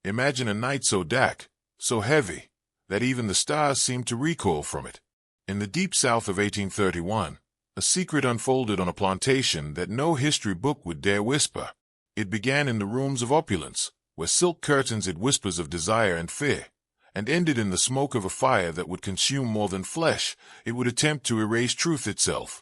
Imagine a night so dark, so heavy, that even the stars seemed to recoil from it. In the deep South of 1831, a secret unfolded on a plantation that no history book would dare whisper. It began in the rooms of opulence, where silk curtains hid whispers of desire and fear, and ended in the smoke of a fire that would consume more than flesh. It would attempt to erase truth itself.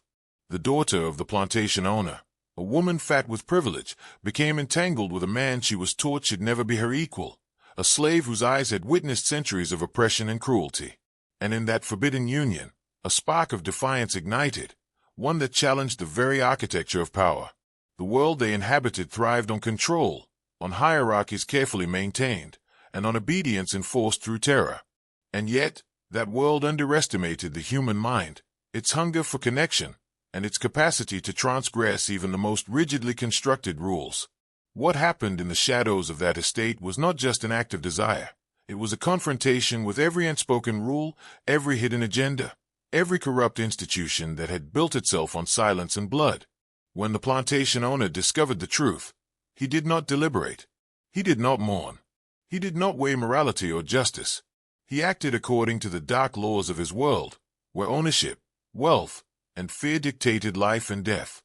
The daughter of the plantation owner, a woman fat with privilege, became entangled with a man she was taught should never be her equal, a slave whose eyes had witnessed centuries of oppression and cruelty. And in that forbidden union, a spark of defiance ignited, one that challenged the very architecture of power. The world they inhabited thrived on control, on hierarchies carefully maintained, and on obedience enforced through terror. And yet, that world underestimated the human mind, its hunger for connection, and its capacity to transgress even the most rigidly constructed rules. What happened in the shadows of that estate was not just an act of desire. It was a confrontation with every unspoken rule, every hidden agenda, every corrupt institution that had built itself on silence and blood. When the plantation owner discovered the truth, he did not deliberate. He did not mourn. He did not weigh morality or justice. He acted according to the dark laws of his world, where ownership, wealth, and fear dictated life and death.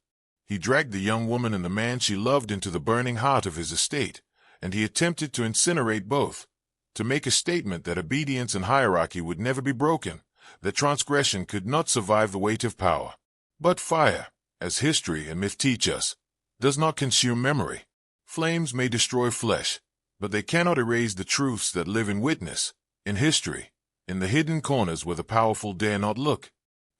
He dragged the young woman and the man she loved into the burning heart of his estate, and he attempted to incinerate both, to make a statement that obedience and hierarchy would never be broken, that transgression could not survive the weight of power. But fire, as history and myth teach us, does not consume memory. Flames may destroy flesh, but they cannot erase the truths that live in witness, in history, in the hidden corners where the powerful dare not look.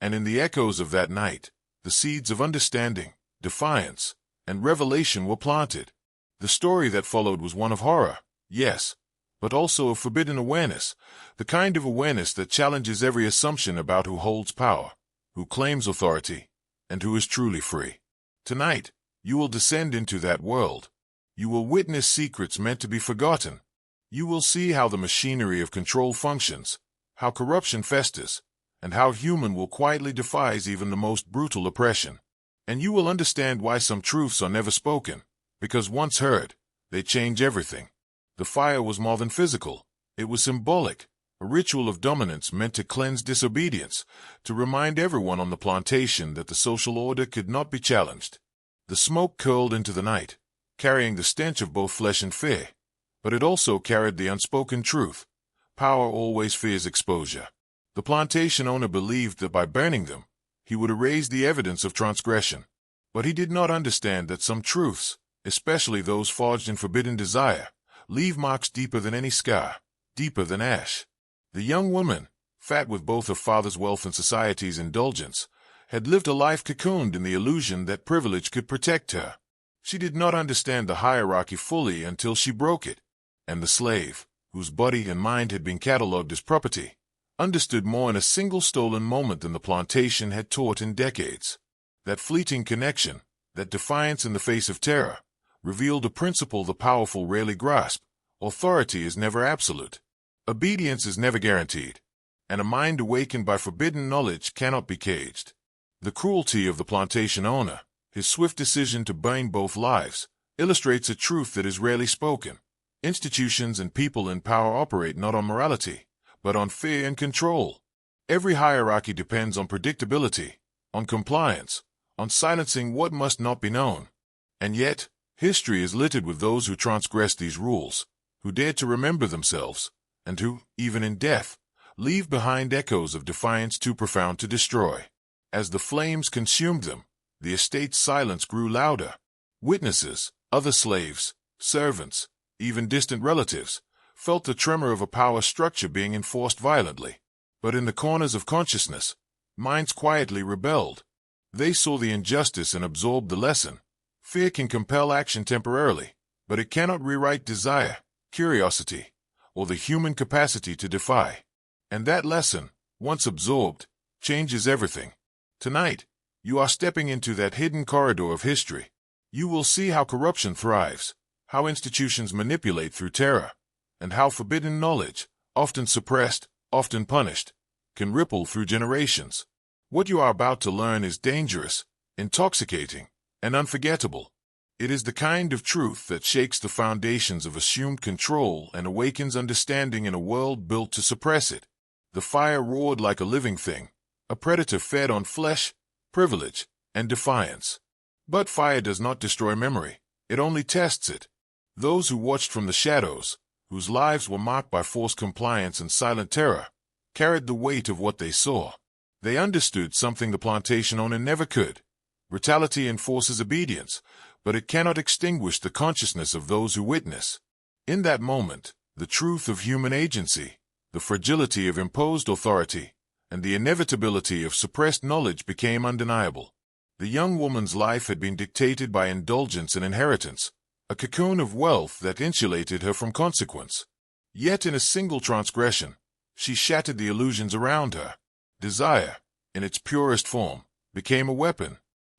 And in the echoes of that night, the seeds of understanding, defiance, and revelation were planted. The story that followed was one of horror, yes, but also of forbidden awareness, the kind of awareness that challenges every assumption about who holds power, who claims authority, and who is truly free. Tonight, you will descend into that world. You will witness secrets meant to be forgotten. You will see how the machinery of control functions, how corruption festers, and how human will quietly defies even the most brutal oppression. And you will understand why some truths are never spoken, because once heard, they change everything. The fire was more than physical. It was symbolic, a ritual of dominance meant to cleanse disobedience, to remind everyone on the plantation that the social order could not be challenged. The smoke curled into the night, carrying the stench of both flesh and fear, but it also carried the unspoken truth. Power always fears exposure. The plantation owner believed that by burning them, he would erase the evidence of transgression. But he did not understand that some truths, especially those forged in forbidden desire, leave marks deeper than any scar, deeper than ash. The young woman, fat with both her father's wealth and society's indulgence, had lived a life cocooned in the illusion that privilege could protect her. She did not understand the hierarchy fully until she broke it, and the slave, whose body and mind had been catalogued as property, understood more in a single stolen moment than the plantation had taught in decades. That fleeting connection, that defiance in the face of terror, revealed a principle the powerful rarely grasp. Authority is never absolute. Obedience is never guaranteed. And a mind awakened by forbidden knowledge cannot be caged. The cruelty of the plantation owner, his swift decision to burn both lives, illustrates a truth that is rarely spoken. Institutions and people in power operate not on morality, but on fear and control. Every hierarchy depends on predictability, on compliance, on silencing what must not be known. And yet, history is littered with those who transgress these rules, who dare to remember themselves, and who, even in death, leave behind echoes of defiance too profound to destroy. As the flames consumed them, the estate's silence grew louder. Witnesses, other slaves, servants, even distant relatives, felt the tremor of a power structure being enforced violently. But in the corners of consciousness, minds quietly rebelled. They saw the injustice and absorbed the lesson. Fear can compel action temporarily, but it cannot rewrite desire, curiosity, or the human capacity to defy. And that lesson, once absorbed, changes everything. Tonight, you are stepping into that hidden corridor of history. You will see how corruption thrives, how institutions manipulate through terror, and how forbidden knowledge, often suppressed, often punished, can ripple through generations. What you are about to learn is dangerous, intoxicating, and unforgettable. It is the kind of truth that shakes the foundations of assumed control and awakens understanding in a world built to suppress it. The fire roared like a living thing, a predator fed on flesh, privilege, and defiance. But fire does not destroy memory, it only tests it. Those who watched from the shadows, whose lives were marked by forced compliance and silent terror, carried the weight of what they saw. They understood something the plantation owner never could. Brutality enforces obedience, but it cannot extinguish the consciousness of those who witness. In that moment, the truth of human agency, the fragility of imposed authority, and the inevitability of suppressed knowledge became undeniable. The young woman's life had been dictated by indulgence and inheritance, a cocoon of wealth that insulated her from consequence. Yet in a single transgression, she shattered the illusions around her. Desire, in its purest form, became a weapon,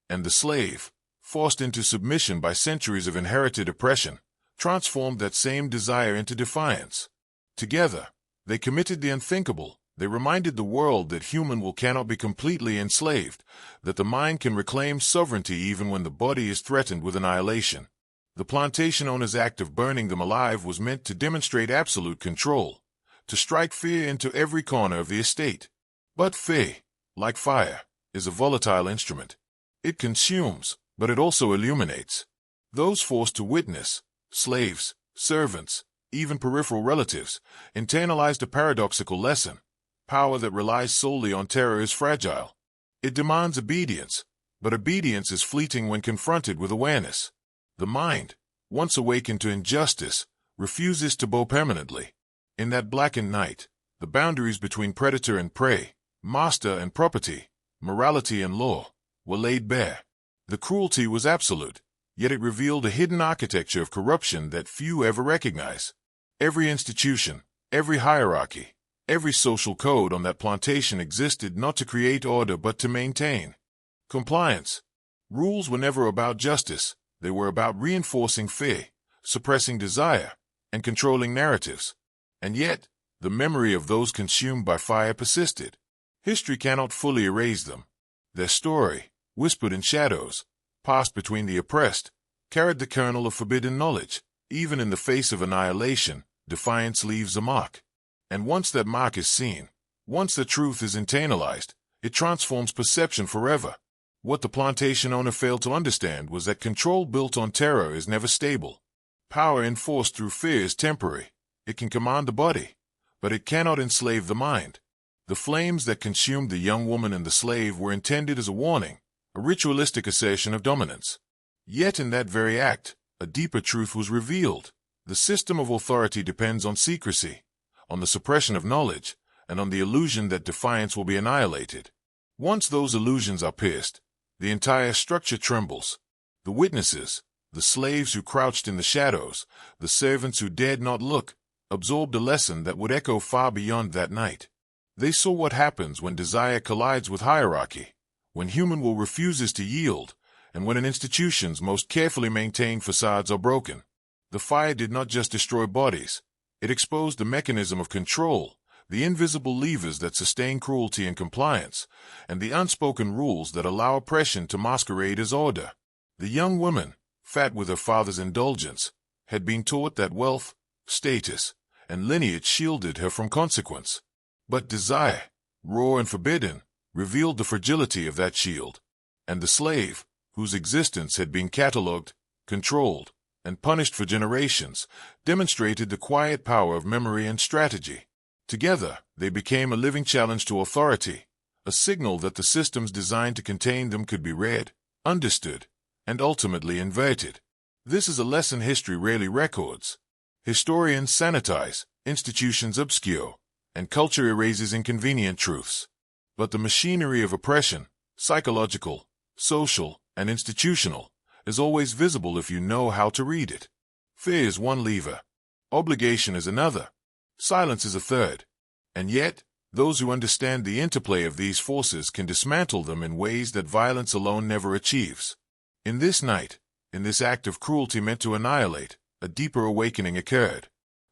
and the slave, forced into submission by centuries of inherited oppression, transformed that same desire into defiance. Together, they committed the unthinkable. They reminded the world that human will cannot be completely enslaved, that the mind can reclaim sovereignty even when the body is threatened with annihilation. The plantation owner's act of burning them alive was meant to demonstrate absolute control, to strike fear into every corner of the estate. But fear, like fire, is a volatile instrument. It consumes, but it also illuminates. Those forced to witness, slaves, servants, even peripheral relatives, internalized a paradoxical lesson. Power that relies solely on terror is fragile. It demands obedience, but obedience is fleeting when confronted with awareness. The mind, once awakened to injustice, refuses to bow permanently. In that blackened night, the boundaries between predator and prey, master and property, morality and law, were laid bare. The cruelty was absolute, yet it revealed a hidden architecture of corruption that few ever recognize. Every institution, every hierarchy, every social code on that plantation existed not to create order but to maintain compliance. Rules were never about justice, they were about reinforcing fear, suppressing desire, and controlling narratives. And yet, the memory of those consumed by fire persisted. History cannot fully erase them. Their story, whispered in shadows, passed between the oppressed, carried the kernel of forbidden knowledge. Even in the face of annihilation, defiance leaves a mark. And once that mark is seen, once the truth is internalized, it transforms perception forever. What the plantation owner failed to understand was that control built on terror is never stable. Power enforced through fear is temporary. It can command the body, but it cannot enslave the mind. The flames that consumed the young woman and the slave were intended as a warning, a ritualistic assertion of dominance. Yet in that very act, a deeper truth was revealed. The system of authority depends on secrecy, on the suppression of knowledge, and on the illusion that defiance will be annihilated. Once those illusions are pierced, the entire structure trembles. The witnesses, the slaves who crouched in the shadows, the servants who dared not look, absorbed a lesson that would echo far beyond that night. They saw what happens when desire collides with hierarchy, when human will refuses to yield, and when an institution's most carefully maintained facades are broken. The fire did not just destroy bodies, it exposed the mechanism of control, the invisible levers that sustain cruelty and compliance, and the unspoken rules that allow oppression to masquerade as order. The young woman, fat with her father's indulgence, had been taught that wealth, status, and lineage shielded her from consequence. But desire, raw and forbidden, revealed the fragility of that shield. And the slave, whose existence had been catalogued, controlled, and punished for generations, demonstrated the quiet power of memory and strategy. Together, they became a living challenge to authority, a signal that the systems designed to contain them could be read, understood, and ultimately inverted. This is a lesson history rarely records. Historians sanitize, institutions obscure, and culture erases inconvenient truths. But the machinery of oppression, psychological, social, and institutional, is always visible if you know how to read it. Fear is one lever. Obligation is another. Silence is a third. And yet, those who understand the interplay of these forces can dismantle them in ways that violence alone never achieves. In this night, in this act of cruelty meant to annihilate, a deeper awakening occurred.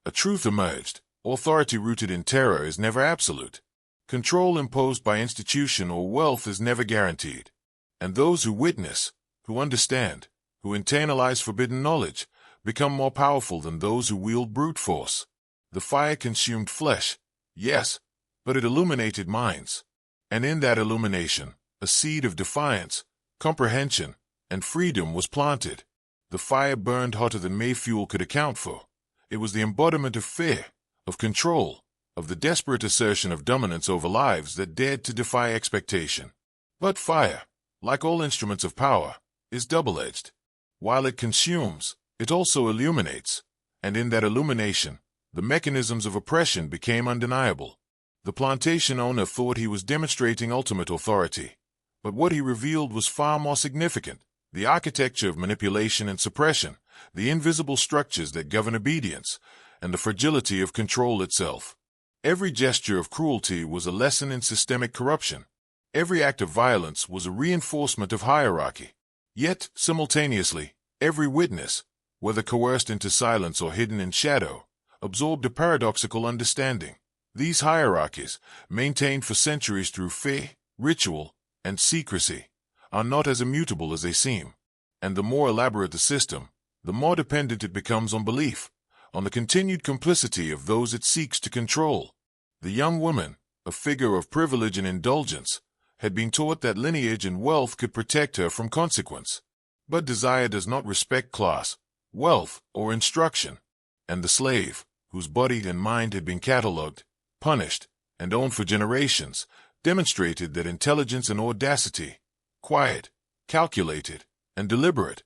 A truth emerged. Authority rooted in terror is never absolute. Control imposed by institution or wealth is never guaranteed. And those who witness, who understand, who internalize forbidden knowledge, become more powerful than those who wield brute force. The fire consumed flesh, yes, but it illuminated minds. And in that illumination, a seed of defiance, comprehension, and freedom was planted. The fire burned hotter than Mayfuel could account for. It was the embodiment of fear, of control, of the desperate assertion of dominance over lives that dared to defy expectation. But fire, like all instruments of power, is double-edged. While it consumes, it also illuminates, and in that illumination, the mechanisms of oppression became undeniable. The plantation owner thought he was demonstrating ultimate authority, but what he revealed was far more significant: the architecture of manipulation and suppression, the invisible structures that govern obedience, and the fragility of control itself. Every gesture of cruelty was a lesson in systemic corruption. Every act of violence was a reinforcement of hierarchy. Yet, simultaneously, every witness, whether coerced into silence or hidden in shadow, absorbed a paradoxical understanding. These hierarchies, maintained for centuries through fear, ritual, and secrecy, are not as immutable as they seem. And the more elaborate the system, the more dependent it becomes on belief, on the continued complicity of those it seeks to control. The young woman, a figure of privilege and indulgence, had been taught that lineage and wealth could protect her from consequence. But desire does not respect class, wealth, or instruction. And the slave, whose body and mind had been catalogued, punished, and owned for generations, demonstrated that intelligence and audacity, quiet, calculated, and deliberate,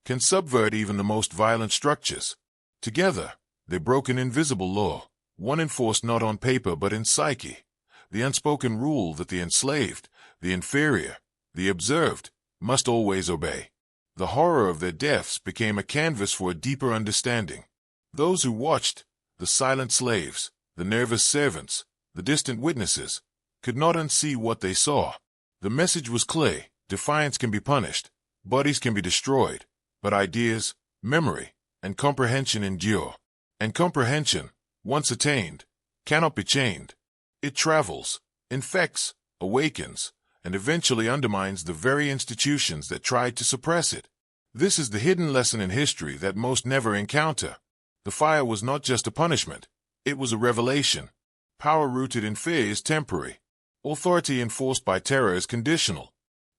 can subvert even the most violent structures. Together, they broke an invisible law, one enforced not on paper but in psyche, the unspoken rule that the enslaved, the inferior, the observed, must always obey. The horror of their deaths became a canvas for a deeper understanding. Those who watched, the silent slaves, the nervous servants, the distant witnesses, could not unsee what they saw. The message was clear: defiance can be punished, bodies can be destroyed, but ideas, memory, and comprehension endure. And comprehension, once attained, cannot be chained. It travels, infects, awakens, and eventually undermines the very institutions that tried to suppress it. This is the hidden lesson in history that most never encounter. The fire was not just a punishment, it was a revelation. Power rooted in fear is temporary. Authority enforced by terror is conditional.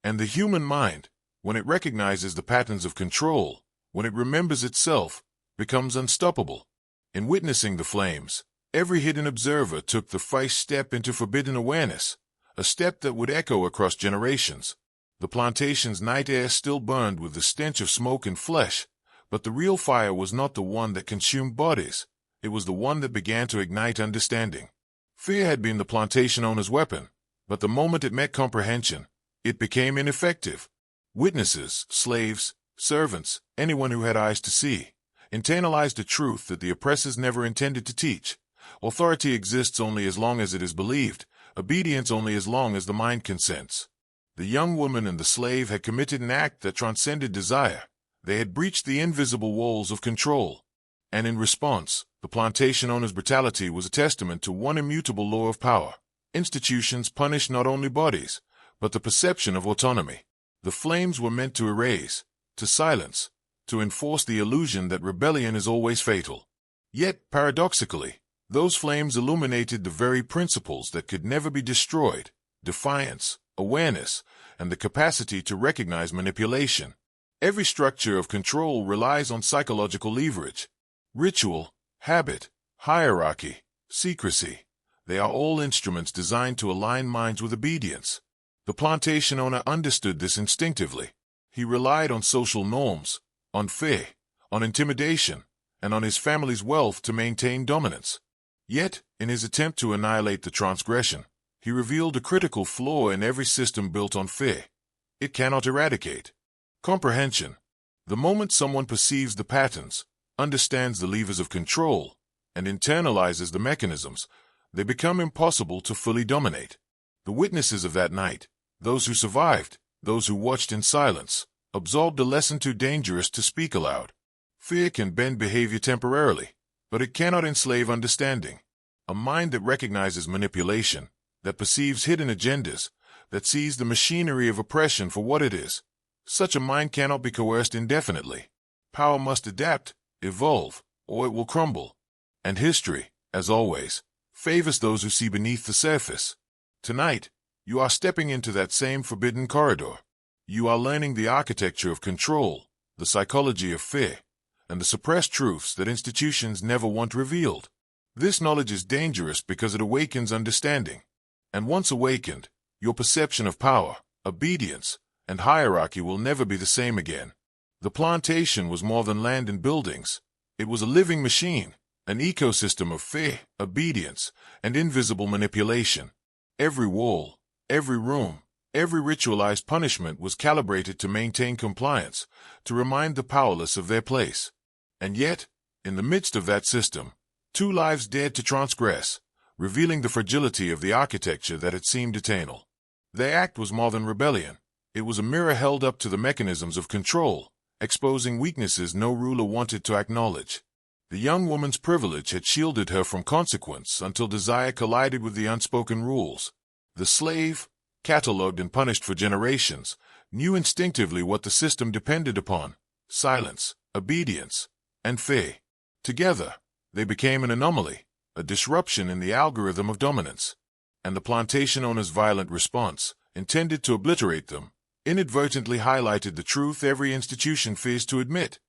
And the human mind, when it recognizes the patterns of control, when it remembers itself, becomes unstoppable. In witnessing the flames, every hidden observer took the first step into forbidden awareness, a step that would echo across generations. The plantation's night air still burned with the stench of smoke and flesh, but the real fire was not the one that consumed bodies. It was the one that began to ignite understanding. Fear had been the plantation owner's weapon, but the moment it met comprehension, it became ineffective. Witnesses, slaves, servants, anyone who had eyes to see, internalized a truth that the oppressors never intended to teach. Authority exists only as long as it is believed, obedience only as long as the mind consents. The young woman and the slave had committed an act that transcended desire. They had breached the invisible walls of control. And in response, the plantation owner's brutality was a testament to one immutable law of power. Institutions punish not only bodies, but the perception of autonomy. The flames were meant to erase, to silence, to enforce the illusion that rebellion is always fatal. Yet, paradoxically, those flames illuminated the very principles that could never be destroyed: defiance, awareness, and the capacity to recognize manipulation. Every structure of control relies on psychological leverage. Ritual, habit, hierarchy, secrecy. They are all instruments designed to align minds with obedience. The plantation owner understood this instinctively. He relied on social norms, on fear, on intimidation, and on his family's wealth to maintain dominance. Yet, in his attempt to annihilate the transgression, he revealed a critical flaw in every system built on fear. It cannot eradicate comprehension. The moment someone perceives the patterns, understands the levers of control, and internalizes the mechanisms, they become impossible to fully dominate. The witnesses of that night, those who survived, those who watched in silence, absorbed a lesson too dangerous to speak aloud. Fear can bend behavior temporarily, but it cannot enslave understanding. A mind that recognizes manipulation, that perceives hidden agendas, that sees the machinery of oppression for what it is, Such a mind cannot be coerced indefinitely. Power must adapt, evolve, or it will crumble. And history, as always, favors those who see beneath the surface. Tonight, you are stepping into that same forbidden corridor. You are learning the architecture of control, the psychology of fear, and the suppressed truths that institutions never want revealed. This knowledge is dangerous because it awakens understanding. And once awakened, your perception of power, obedience, and hierarchy will never be the same again. The plantation was more than land and buildings. It was a living machine, an ecosystem of fear, obedience, and invisible manipulation. Every wall, every room, every ritualized punishment was calibrated to maintain compliance, to remind the powerless of their place. And yet, in the midst of that system, 2 lives dared to transgress, revealing the fragility of the architecture that had seemed eternal. Their act was more than rebellion. It was a mirror held up to the mechanisms of control, exposing weaknesses no ruler wanted to acknowledge. The young woman's privilege had shielded her from consequence until desire collided with the unspoken rules. The slave, catalogued and punished for generations, knew instinctively what the system depended upon: silence, obedience, and fear. Together, they became an anomaly, a disruption in the algorithm of dominance. And the plantation owner's violent response, intended to obliterate them, inadvertently highlighted the truth every institution fears to admit.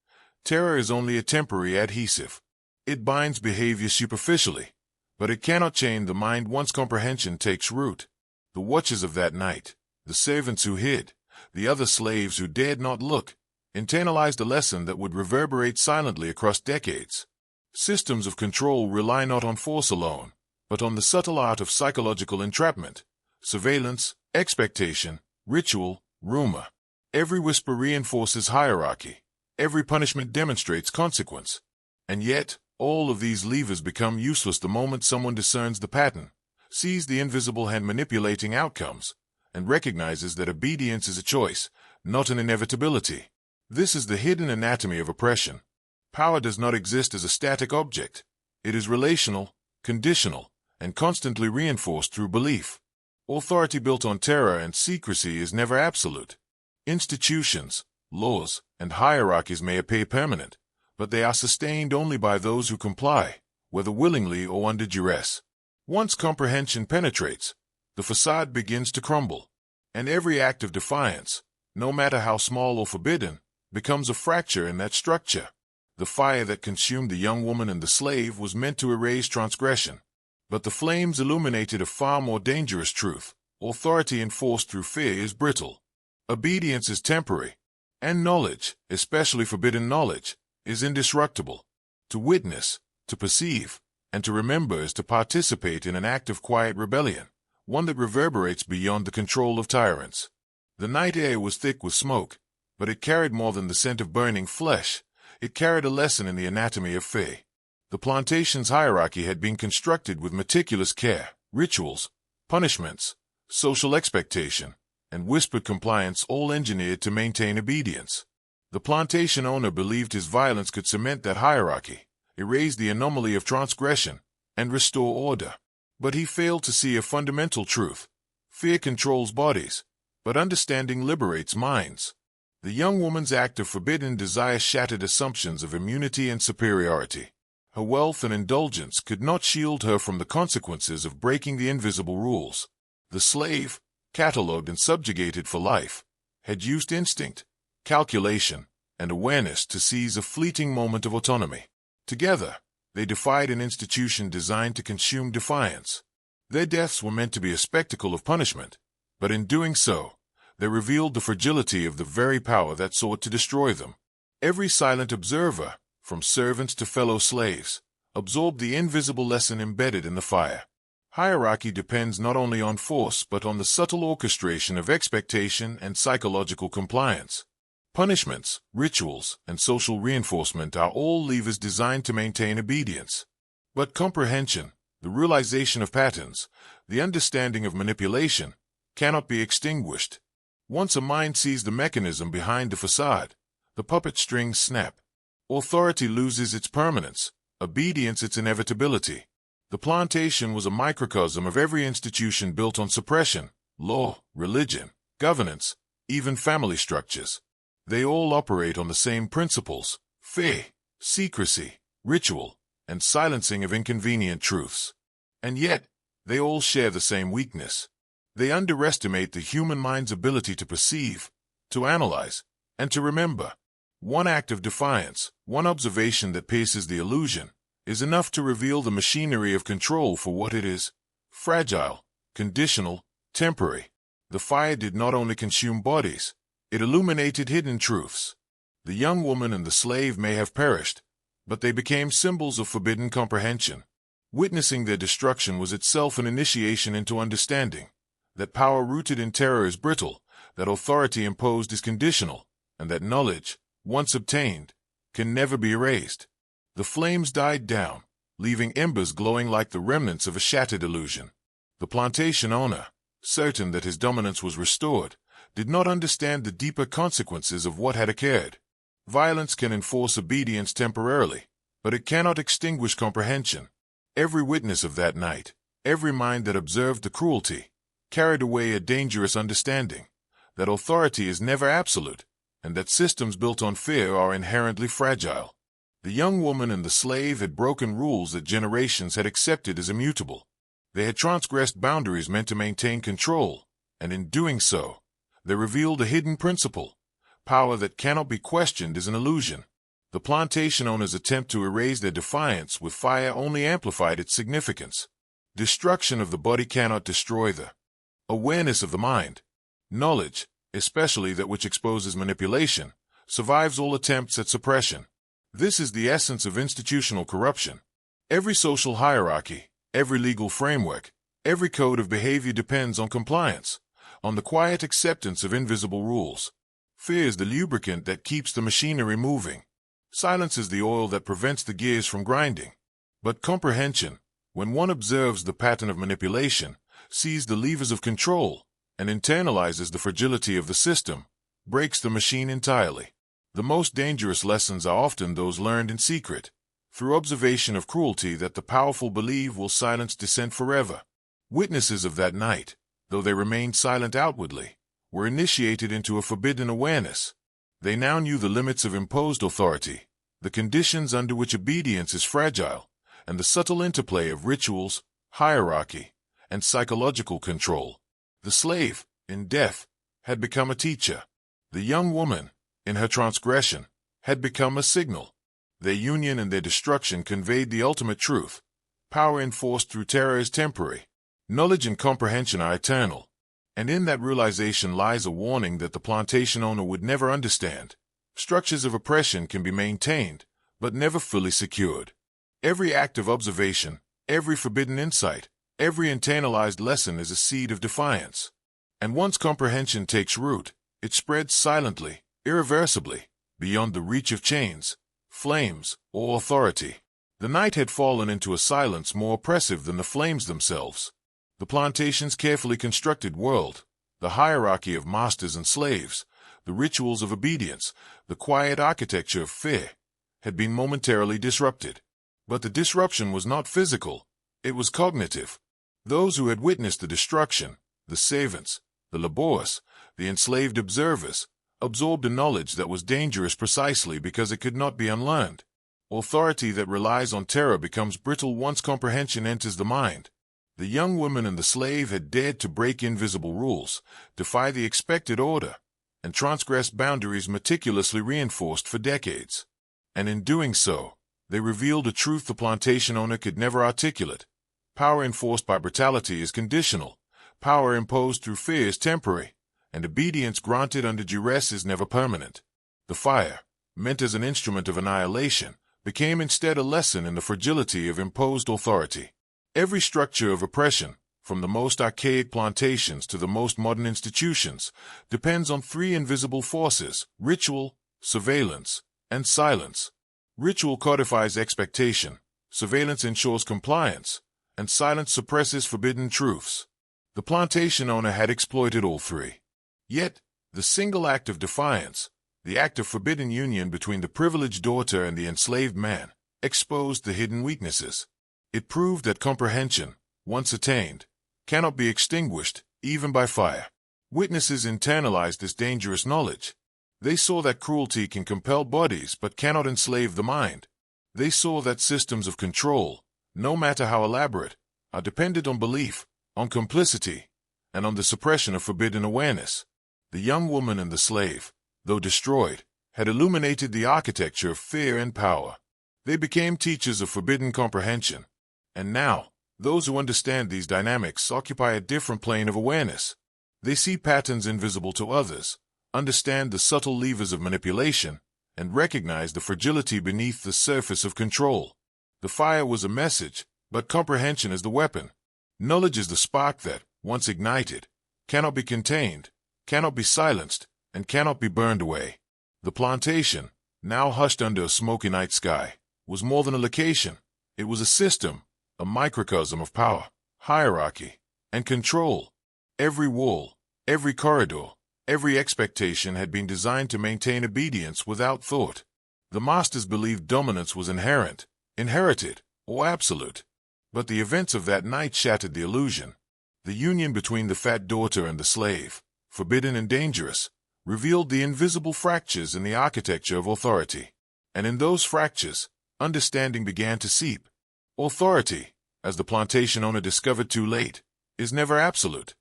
Terror is only a temporary adhesive. It binds behavior superficially, but it cannot chain the mind once comprehension takes root. The watchers of that night, the servants who hid, the other slaves who dared not look, internalized a lesson that would reverberate silently across decades. Systems of control rely not on force alone, but on the subtle art of psychological entrapment, surveillance, expectation, ritual, rumor. Every whisper reinforces hierarchy. Every punishment demonstrates consequence. And yet, all of these levers become useless the moment someone discerns the pattern, sees the invisible hand manipulating outcomes, and recognizes that obedience is a choice, not an inevitability. This is the hidden anatomy of oppression. Power does not exist as a static object. It is relational, conditional, and constantly reinforced through belief. Authority built on terror and secrecy is never absolute. Institutions, laws, and hierarchies may appear permanent, but they are sustained only by those who comply, whether willingly or under duress. Once comprehension penetrates, the facade begins to crumble, and every act of defiance, no matter how small or forbidden, becomes a fracture in that structure. The fire that consumed the young woman and the slave was meant to erase transgression, but the flames illuminated a far more dangerous truth. Authority enforced through fear is brittle. Obedience is temporary, and knowledge, especially forbidden knowledge, is indestructible. To witness, to perceive, and to remember is to participate in an act of quiet rebellion, one that reverberates beyond the control of tyrants. The night air was thick with smoke, but it carried more than the scent of burning flesh. It carried a lesson in the anatomy of fear. The plantation's hierarchy had been constructed with meticulous care: rituals, punishments, social expectation, and whispered compliance, all engineered to maintain obedience. The plantation owner believed his violence could cement that hierarchy, erase the anomaly of transgression, and restore order. But he failed to see a fundamental truth. Fear controls bodies, but understanding liberates minds. The young woman's act of forbidden desire shattered assumptions of immunity and superiority. Her wealth and indulgence could not shield her from the consequences of breaking the invisible rules. The slave, catalogued and subjugated for life, had used instinct, calculation, and awareness to seize a fleeting moment of autonomy. Together, they defied an institution designed to consume defiance. Their deaths were meant to be a spectacle of punishment, but in doing so, they revealed the fragility of the very power that sought to destroy them. Every silent observer, from servants to fellow slaves, absorbed the invisible lesson embedded in the fire. Hierarchy depends not only on force but on the subtle orchestration of expectation and psychological compliance. Punishments, rituals, and social reinforcement are all levers designed to maintain obedience. But comprehension, the realization of patterns, the understanding of manipulation, cannot be extinguished. Once a mind sees the mechanism behind the facade, the puppet strings snap. Authority loses its permanence, obedience its inevitability. The plantation was a microcosm of every institution built on suppression: law, religion, governance, even family structures. They all operate on the same principles: fear, secrecy, ritual, and silencing of inconvenient truths. And yet, they all share the same weakness. They underestimate the human mind's ability to perceive, to analyze, and to remember. One act of defiance, one observation that pierces the illusion, is enough to reveal the machinery of control for what it is: fragile, conditional, temporary. The fire did not only consume bodies, it illuminated hidden truths. The young woman and the slave may have perished, but they became symbols of forbidden comprehension. Witnessing their destruction was itself an initiation into understanding that power rooted in terror is brittle, that authority imposed is conditional, and that knowledge, once obtained, can never be erased. The flames died down, leaving embers glowing like the remnants of a shattered illusion. The plantation owner, certain that his dominance was restored, did not understand the deeper consequences of what had occurred. Violence can enforce obedience temporarily, but it cannot extinguish comprehension. Every witness of that night, every mind that observed the cruelty, carried away a dangerous understanding that authority is never absolute, and that systems built on fear are inherently fragile. The young woman and the slave had broken rules that generations had accepted as immutable. They had transgressed boundaries meant to maintain control, and in doing so, they revealed a hidden principle: power that cannot be questioned is an illusion. The plantation owners' attempt to erase their defiance with fire only amplified its significance. Destruction of the body cannot destroy the awareness of the mind. Knowledge, especially that which exposes manipulation, survives all attempts at suppression. This is the essence of institutional corruption. Every social hierarchy, every legal framework, every code of behavior depends on compliance, on the quiet acceptance of invisible rules. Fear is the lubricant that keeps the machinery moving. Silence is the oil that prevents the gears from grinding. But comprehension, when one observes the pattern of manipulation, sees the levers of control, and internalizes the fragility of the system, breaks the machine entirely. The most dangerous lessons are often those learned in secret, through observation of cruelty that the powerful believe will silence dissent forever. Witnesses of that night, though they remained silent outwardly, were initiated into a forbidden awareness. They now knew the limits of imposed authority, the conditions under which obedience is fragile, and the subtle interplay of rituals, hierarchy, and psychological control. The slave, in death, had become a teacher. The young woman, in her transgression, had become a signal. Their union and their destruction conveyed the ultimate truth: power enforced through terror is temporary. Knowledge and comprehension are eternal. And in that realization lies a warning that the plantation owner would never understand. Structures of oppression can be maintained, but never fully secured. Every act of observation, every forbidden insight, every internalized lesson is a seed of defiance. And once comprehension takes root, it spreads silently, irreversibly, beyond the reach of chains, flames, or authority. The night had fallen into a silence more oppressive than the flames themselves. The plantation's carefully constructed world, the hierarchy of masters and slaves, the rituals of obedience, the quiet architecture of fear, had been momentarily disrupted. But the disruption was not physical, it was cognitive. Those who had witnessed the destruction, the servants, the laborers, the enslaved observers, absorbed a knowledge that was dangerous precisely because it could not be unlearned. Authority that relies on terror becomes brittle once comprehension enters the mind. The young woman and the slave had dared to break invisible rules, defy the expected order, and transgress boundaries meticulously reinforced for decades. And in doing so, they revealed a truth the plantation owner could never articulate. Power enforced by brutality is conditional, power imposed through fear is temporary, and obedience granted under duress is never permanent. The fire, meant as an instrument of annihilation, became instead a lesson in the fragility of imposed authority. Every structure of oppression, from the most archaic plantations to the most modern institutions, depends on three invisible forces: ritual, surveillance, and silence. Ritual codifies expectation, surveillance ensures compliance, and silence suppresses forbidden truths. The plantation owner had exploited all three. Yet, the single act of defiance, the act of forbidden union between the privileged daughter and the enslaved man, exposed the hidden weaknesses. It proved that comprehension, once attained, cannot be extinguished, even by fire. Witnesses internalized this dangerous knowledge. They saw that cruelty can compel bodies but cannot enslave the mind. They saw that systems of control, no matter how elaborate, are dependent on belief, on complicity, and on the suppression of forbidden awareness. The young woman and the slave, though destroyed, had illuminated the architecture of fear and power. They became teachers of forbidden comprehension. And now, those who understand these dynamics occupy a different plane of awareness. They see patterns invisible to others, understand the subtle levers of manipulation, and recognize the fragility beneath the surface of control. The fire was a message, but comprehension is the weapon. Knowledge is the spark that, once ignited, cannot be contained, cannot be silenced, and cannot be burned away. The plantation, now hushed under a smoky night sky, was more than a location. It was a system, a microcosm of power, hierarchy, and control. Every wall, every corridor, every expectation had been designed to maintain obedience without thought. The masters believed dominance was inherent, inherited, or absolute. But the events of that night shattered the illusion. The union between the fat daughter and the slave, forbidden and dangerous, revealed the invisible fractures in the architecture of authority. And in those fractures, understanding began to seep. Authority, as the plantation owner discovered too late, is never absolute.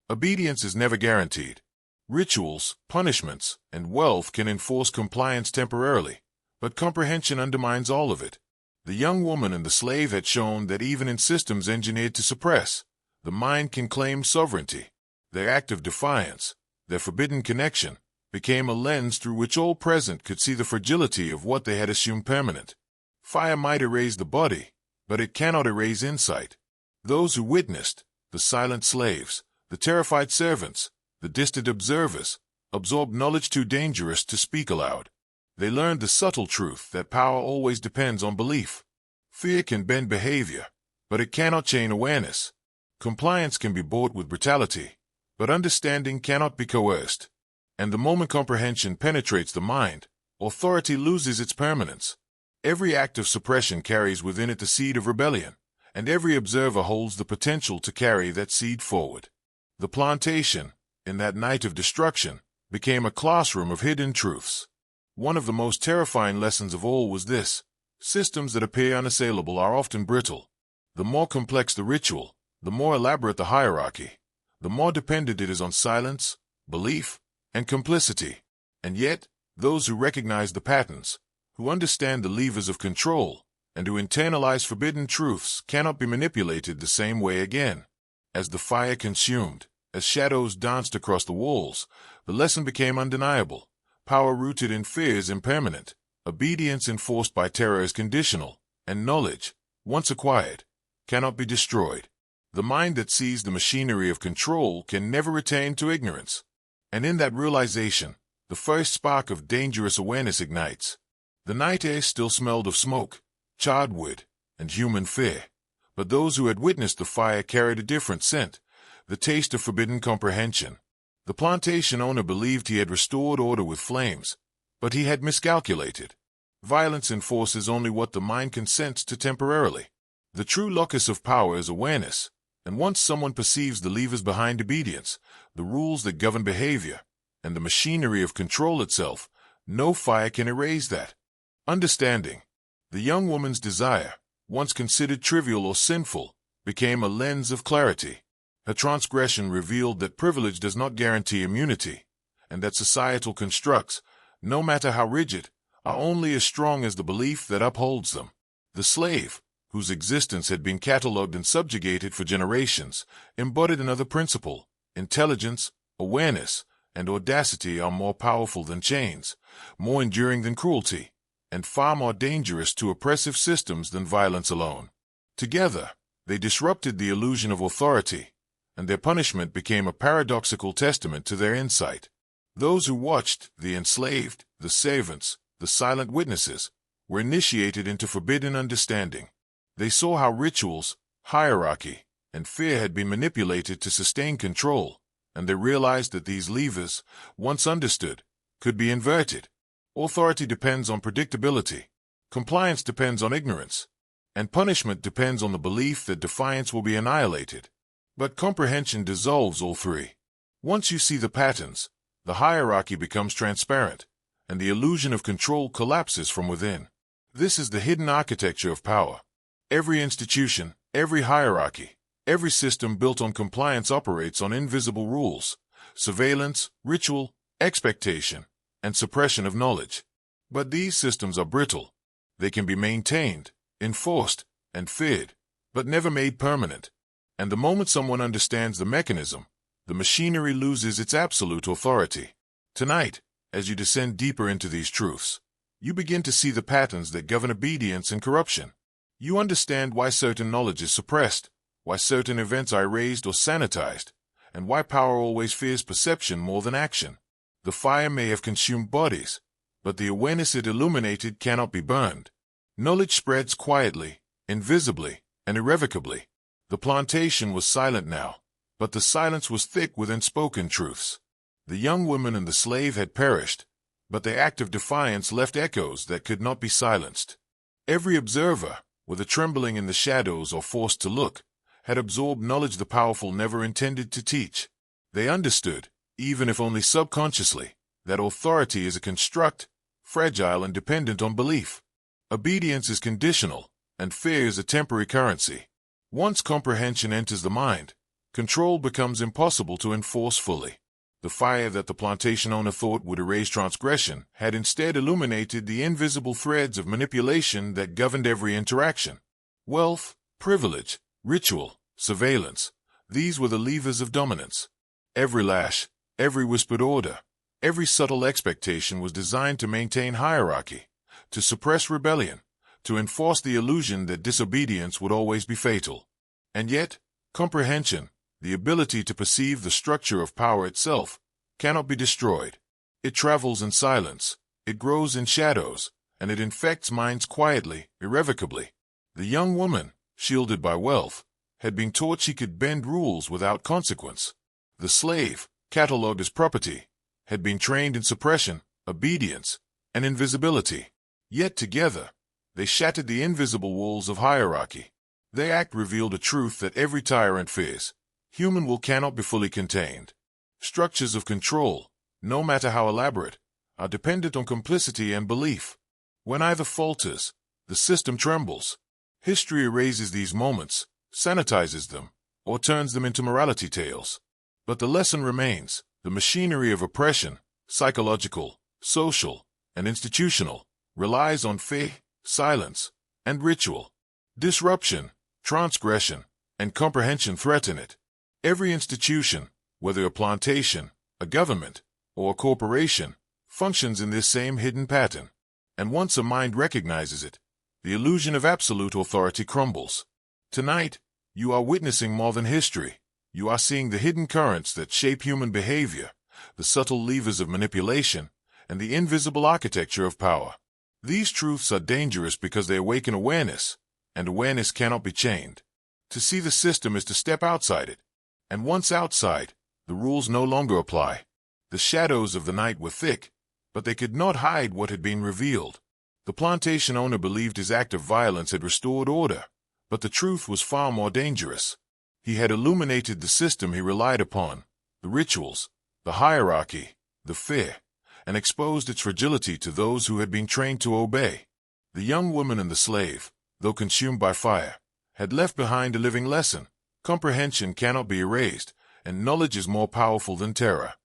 Obedience is never guaranteed. Rituals, punishments, and wealth can enforce compliance temporarily, but comprehension undermines all of it. The young woman and the slave had shown that even in systems engineered to suppress, the mind can claim sovereignty. Their act of defiance, their forbidden connection, became a lens through which all present could see the fragility of what they had assumed permanent. Fire might erase the body, but it cannot erase insight. Those who witnessed, the silent slaves, the terrified servants, the distant observers, absorbed knowledge too dangerous to speak aloud. They learned the subtle truth that power always depends on belief. Fear can bend behavior, but it cannot chain awareness. Compliance can be bought with brutality, but understanding cannot be coerced. And the moment comprehension penetrates the mind, authority loses its permanence. Every act of suppression carries within it the seed of rebellion, and every observer holds the potential to carry that seed forward. The plantation, in that night of destruction, became a classroom of hidden truths. One of the most terrifying lessons of all was this: systems that appear unassailable are often brittle. The more complex the ritual, the more elaborate the hierarchy, the more dependent it is on silence, belief, and complicity. And yet, those who recognize the patterns, who understand the levers of control, and who internalize forbidden truths cannot be manipulated the same way again. As the fire consumed, as shadows danced across the walls, the lesson became undeniable. Power rooted in fear is impermanent, obedience enforced by terror is conditional, and knowledge, once acquired, cannot be destroyed. The mind that sees the machinery of control can never return to ignorance. And in that realization, the first spark of dangerous awareness ignites. The night air still smelled of smoke, charred wood, and human fear. But those who had witnessed the fire carried a different scent, the taste of forbidden comprehension. The plantation owner believed he had restored order with flames, but he had miscalculated. Violence enforces only what the mind consents to temporarily. The true locus of power is awareness, and once someone perceives the levers behind obedience, the rules that govern behavior, and the machinery of control itself, no fire can erase that. Understanding. The young woman's desire, once considered trivial or sinful, became a lens of clarity. Her transgression revealed that privilege does not guarantee immunity, and that societal constructs, no matter how rigid, are only as strong as the belief that upholds them. The slave, whose existence had been catalogued and subjugated for generations, embodied another principle: intelligence, awareness, and audacity are more powerful than chains, more enduring than cruelty, and far more dangerous to oppressive systems than violence alone. Together, they disrupted the illusion of authority, and their punishment became a paradoxical testament to their insight. Those who watched, the enslaved, the servants, the silent witnesses, were initiated into forbidden understanding. They saw how rituals, hierarchy, and fear had been manipulated to sustain control, and they realized that these levers, once understood, could be inverted. Authority depends on predictability, compliance depends on ignorance, and punishment depends on the belief that defiance will be annihilated. But comprehension dissolves all three. Once you see the patterns, the hierarchy becomes transparent, and the illusion of control collapses from within. This is the hidden architecture of power. Every institution, every hierarchy, every system built on compliance operates on invisible rules: surveillance, ritual, expectation, and suppression of knowledge. But these systems are brittle. They can be maintained, enforced, and feared, but never made permanent. And the moment someone understands the mechanism, the machinery loses its absolute authority. Tonight, as you descend deeper into these truths, you begin to see the patterns that govern obedience and corruption. You understand why certain knowledge is suppressed, why certain events are erased or sanitized, and why power always fears perception more than action. The fire may have consumed bodies, but the awareness it illuminated cannot be burned. Knowledge spreads quietly, invisibly, and irrevocably. The plantation was silent now, but the silence was thick with unspoken truths. The young woman and the slave had perished, but their act of defiance left echoes that could not be silenced. Every observer, whether trembling in the shadows or forced to look, had absorbed knowledge the powerful never intended to teach. They understood, even if only subconsciously, that authority is a construct, fragile and dependent on belief. Obedience is conditional, and fear is a temporary currency. Once comprehension enters the mind, control becomes impossible to enforce fully. The fire that the plantation owner thought would erase transgression had instead illuminated the invisible threads of manipulation that governed every interaction. Wealth, privilege, ritual, surveillance, these were the levers of dominance. Every lash, every whispered order, every subtle expectation was designed to maintain hierarchy, to suppress rebellion, to enforce the illusion that disobedience would always be fatal. And yet, comprehension, the ability to perceive the structure of power itself, cannot be destroyed. It travels in silence, it grows in shadows, and it infects minds quietly, irrevocably. The young woman, shielded by wealth, had been taught she could bend rules without consequence. The slave, catalogued as property, had been trained in suppression, obedience, and invisibility. Yet together, they shattered the invisible walls of hierarchy. Their act revealed a truth that every tyrant fears: human will cannot be fully contained. Structures of control, no matter how elaborate, are dependent on complicity and belief. When either falters, the system trembles. History erases these moments, sanitizes them, or turns them into morality tales. But the lesson remains: the machinery of oppression, psychological, social, and institutional, relies on fear, silence, and ritual. Disruption, transgression, and comprehension threaten it. Every institution, whether a plantation, a government, or a corporation, functions in this same hidden pattern. And once a mind recognizes it, the illusion of absolute authority crumbles. Tonight, you are witnessing more than history. You are seeing the hidden currents that shape human behavior, the subtle levers of manipulation, and the invisible architecture of power. These truths are dangerous because they awaken awareness, and awareness cannot be chained. To see the system is to step outside it. And once outside, the rules no longer apply. The shadows of the night were thick, but they could not hide what had been revealed. The plantation owner believed his act of violence had restored order, but the truth was far more dangerous. He had illuminated the system he relied upon, the rituals, the hierarchy, the fear, and exposed its fragility to those who had been trained to obey. The young woman and the slave, though consumed by fire, had left behind a living lesson. Comprehension cannot be erased, and knowledge is more powerful than terror.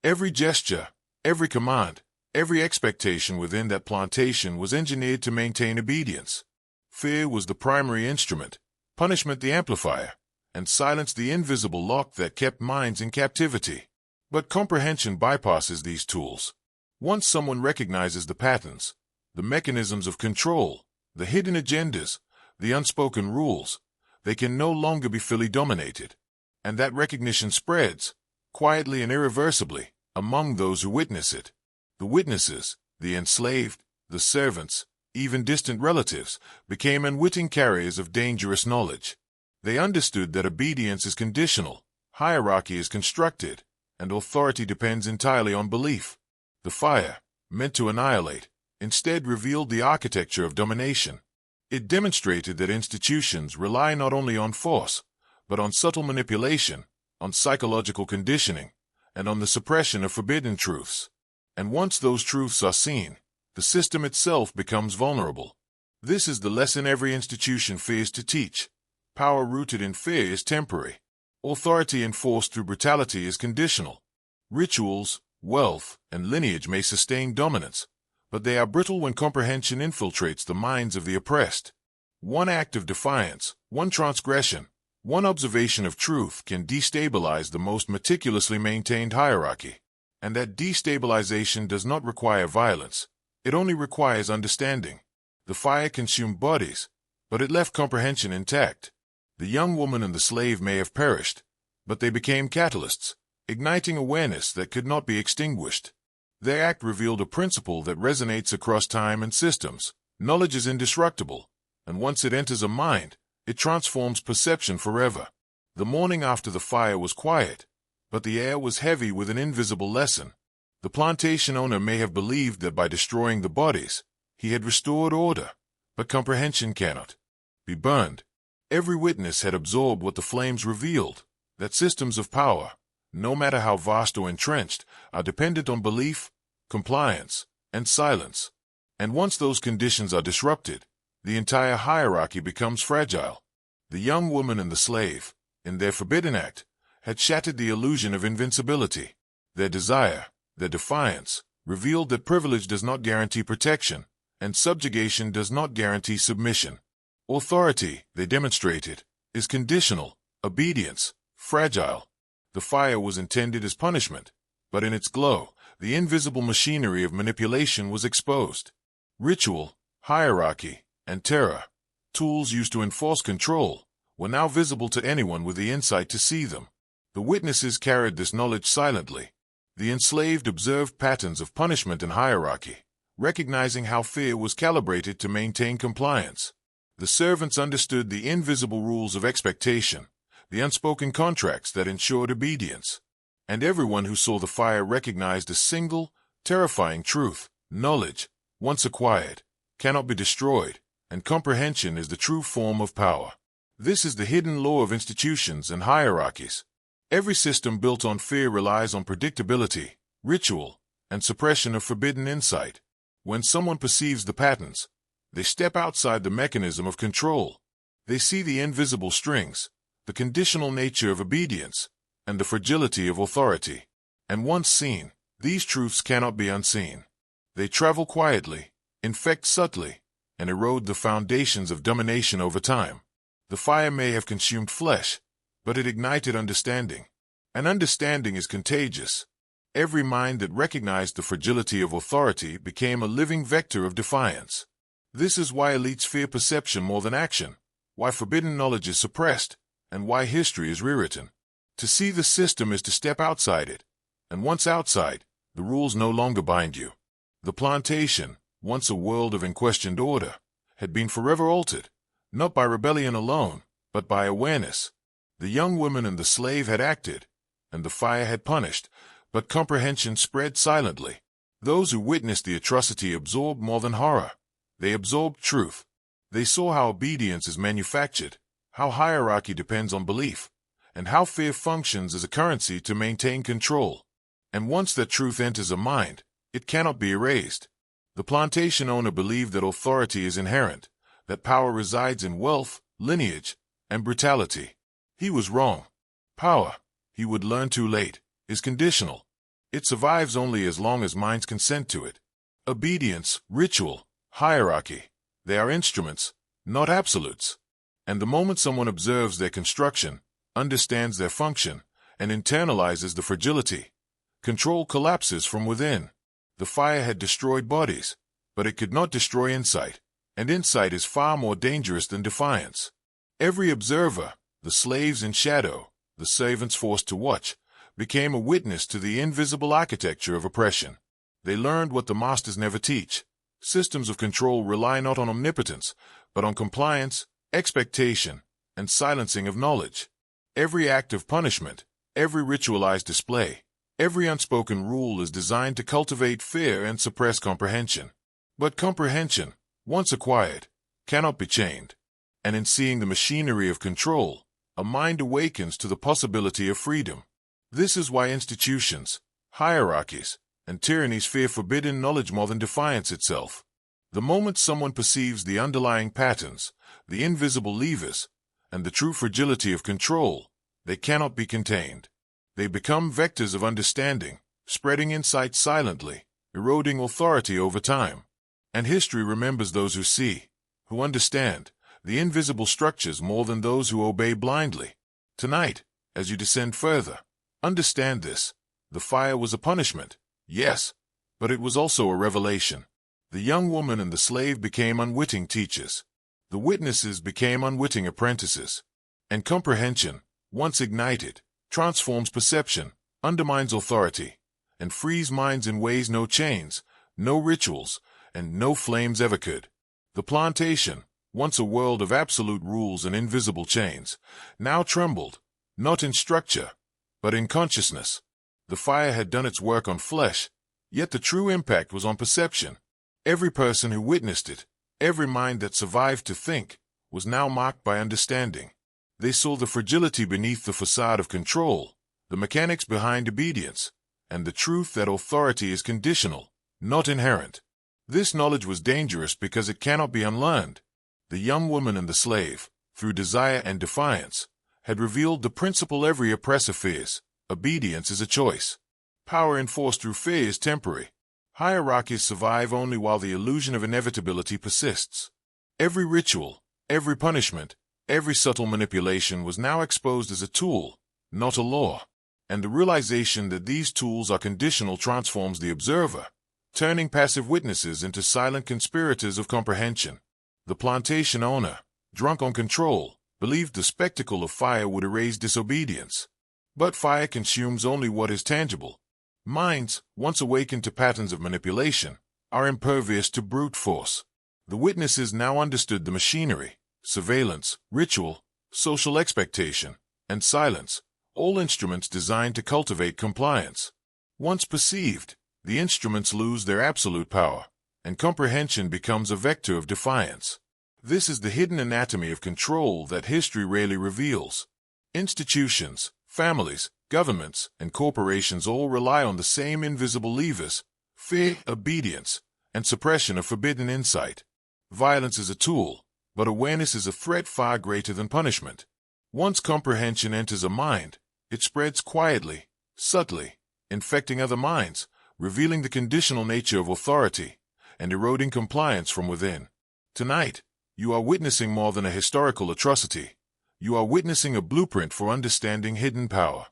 Every gesture, every command, every expectation within that plantation was engineered to maintain obedience. Fear was the primary instrument, punishment the amplifier, and silence the invisible lock that kept minds in captivity. But comprehension bypasses these tools. Once someone recognizes the patterns, the mechanisms of control, the hidden agendas, the unspoken rules, they can no longer be fully dominated. And that recognition spreads, quietly and irreversibly, among those who witness it. The witnesses, the enslaved, the servants, even distant relatives, became unwitting carriers of dangerous knowledge. They understood that obedience is conditional, hierarchy is constructed, and authority depends entirely on belief. The fire, meant to annihilate, instead revealed the architecture of domination. It demonstrated that institutions rely not only on force, but on subtle manipulation, on psychological conditioning, and on the suppression of forbidden truths. And once those truths are seen, the system itself becomes vulnerable. This is the lesson every institution fears to teach. Power rooted in fear is temporary. Authority enforced through brutality is conditional. Rituals, wealth, and lineage may sustain dominance, but they are brittle when comprehension infiltrates the minds of the oppressed. One act of defiance, one transgression, one observation of truth can destabilize the most meticulously maintained hierarchy. And that destabilization does not require violence. It only requires understanding. The fire consumed bodies, but it left comprehension intact. The young woman and the slave may have perished, but they became catalysts, igniting awareness that could not be extinguished. Their act revealed a principle that resonates across time and systems. Knowledge is indestructible, and once it enters a mind, it transforms perception forever. The morning after the fire was quiet, but the air was heavy with an invisible lesson. The plantation owner may have believed that by destroying the bodies, he had restored order, but comprehension cannot be burned. Every witness had absorbed what the flames revealed, that systems of power, no matter how vast or entrenched, are dependent on belief, compliance, and silence. And once those conditions are disrupted, the entire hierarchy becomes fragile. The young woman and the slave, in their forbidden act, had shattered the illusion of invincibility. Their desire, their defiance, revealed that privilege does not guarantee protection, and subjugation does not guarantee submission. Authority, they demonstrated, is conditional, obedience, fragile. The fire was intended as punishment, but in its glow, the invisible machinery of manipulation was exposed. Ritual, hierarchy, and terror, tools used to enforce control, were now visible to anyone with the insight to see them. The witnesses carried this knowledge silently. The enslaved observed patterns of punishment and hierarchy, recognizing how fear was calibrated to maintain compliance. The servants understood the invisible rules of expectation, the unspoken contracts that ensured obedience. And everyone who saw the fire recognized a single, terrifying truth: knowledge, once acquired, cannot be destroyed, and comprehension is the true form of power. This is the hidden law of institutions and hierarchies. Every system built on fear relies on predictability, ritual, and suppression of forbidden insight. When someone perceives the patterns, they step outside the mechanism of control. They see the invisible strings, the conditional nature of obedience, and the fragility of authority. And once seen, these truths cannot be unseen. They travel quietly, infect subtly, and erode the foundations of domination over time. The fire may have consumed flesh, but it ignited understanding. And understanding is contagious. Every mind that recognized the fragility of authority became a living vector of defiance. This is why elites fear perception more than action, why forbidden knowledge is suppressed, and why history is rewritten. To see the system is to step outside it, and once outside, the rules no longer bind you. The plantation, once a world of unquestioned order, had been forever altered, not by rebellion alone, but by awareness. The young woman and the slave had acted, and the fire had punished, but comprehension spread silently. Those who witnessed the atrocity absorbed more than horror. They absorbed truth. They saw how obedience is manufactured, how hierarchy depends on belief, and how fear functions as a currency to maintain control. And once that truth enters a mind, it cannot be erased. The plantation owner believed that authority is inherent, that power resides in wealth, lineage, and brutality. He was wrong. Power, he would learn too late, is conditional. It survives only as long as minds consent to it. Obedience, ritual, hierarchy, they are instruments, not absolutes. And the moment someone observes their construction, understands their function, and internalizes the fragility, control collapses from within. The fire had destroyed bodies, but it could not destroy insight, and insight is far more dangerous than defiance. Every observer, the slaves in shadow, the servants forced to watch, became a witness to the invisible architecture of oppression. They learned what the masters never teach. Systems of control rely not on omnipotence, but on compliance, expectation, and silencing of knowledge. Every act of punishment, every ritualized display, every unspoken rule is designed to cultivate fear and suppress comprehension. But comprehension, once acquired, cannot be chained. And in seeing the machinery of control, a mind awakens to the possibility of freedom. This is why institutions, hierarchies, and tyrannies fear forbidden knowledge more than defiance itself. The moment someone perceives the underlying patterns, the invisible levers, and the true fragility of control, they cannot be contained. They become vectors of understanding, spreading insight silently, eroding authority over time. And history remembers those who see, who understand, the invisible structures more than those who obey blindly. Tonight, as you descend further, understand this. The fire was a punishment, yes, but it was also a revelation. The young woman and the slave became unwitting teachers. The witnesses became unwitting apprentices. And comprehension, once ignited, transforms perception, undermines authority, and frees minds in ways no chains, no rituals, and no flames ever could. The plantation, once a world of absolute rules and invisible chains, now trembled, not in structure, but in consciousness. The fire had done its work on flesh, yet the true impact was on perception. Every person who witnessed it, every mind that survived to think, was now marked by understanding. They saw the fragility beneath the facade of control, the mechanics behind obedience, and the truth that authority is conditional, not inherent. This knowledge was dangerous because it cannot be unlearned. The young woman and the slave, through desire and defiance, had revealed the principle every oppressor fears: obedience is a choice. Power enforced through fear is temporary. Hierarchies survive only while the illusion of inevitability persists. Every ritual, every punishment, every subtle manipulation was now exposed as a tool, not a law. And the realization that these tools are conditional transforms the observer, turning passive witnesses into silent conspirators of comprehension. The plantation owner, drunk on control, believed the spectacle of fire would erase disobedience. But fire consumes only what is tangible. Minds, once awakened to patterns of manipulation, are impervious to brute force. The witnesses now understood the machinery, surveillance, ritual, social expectation, and silence, all instruments designed to cultivate compliance. Once perceived, the instruments lose their absolute power, and comprehension becomes a vector of defiance. This is the hidden anatomy of control that history rarely reveals. Institutions, families, governments, and corporations all rely on the same invisible levers: fear, obedience, and suppression of forbidden insight. Violence is a tool, but awareness is a threat far greater than punishment. Once comprehension enters a mind, it spreads quietly, subtly, infecting other minds, revealing the conditional nature of authority, and eroding compliance from within. Tonight, you are witnessing more than a historical atrocity. You are witnessing a blueprint for understanding hidden power.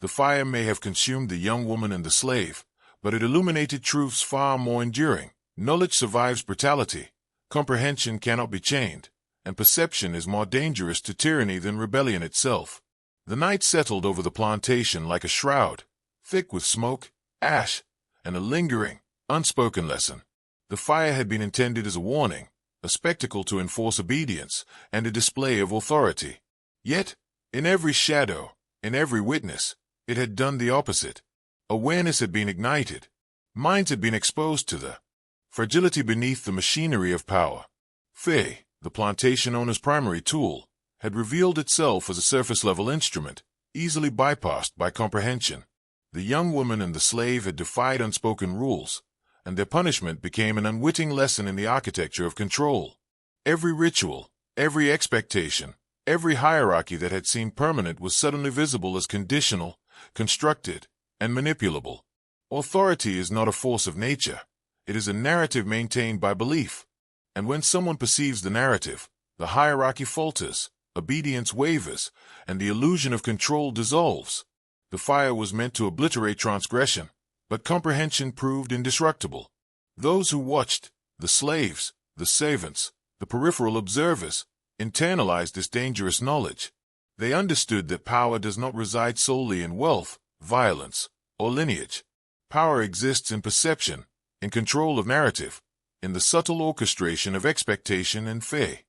The fire may have consumed the young woman and the slave, but it illuminated truths far more enduring. Knowledge survives brutality, comprehension cannot be chained, and perception is more dangerous to tyranny than rebellion itself. The night settled over the plantation like a shroud, thick with smoke, ash, and a lingering, unspoken lesson. The fire had been intended as a warning, a spectacle to enforce obedience, and a display of authority. Yet, in every shadow, in every witness, it had done the opposite. Awareness had been ignited. Minds had been exposed to the fragility beneath the machinery of power. Fear, the plantation owner's primary tool, had revealed itself as a surface-level instrument, easily bypassed by comprehension. The young woman and the slave had defied unspoken rules, and their punishment became an unwitting lesson in the architecture of control. Every ritual, every expectation, every hierarchy that had seemed permanent was suddenly visible as conditional, constructed, and manipulable. Authority is not a force of nature. It is a narrative maintained by belief. And when someone perceives the narrative, the hierarchy falters, obedience wavers, and the illusion of control dissolves. The fire was meant to obliterate transgression, but comprehension proved indestructible. Those who watched, the slaves, the servants, the peripheral observers, internalized this dangerous knowledge. They understood that power does not reside solely in wealth, violence, or lineage. Power exists in perception, in control of narrative, in the subtle orchestration of expectation and fear.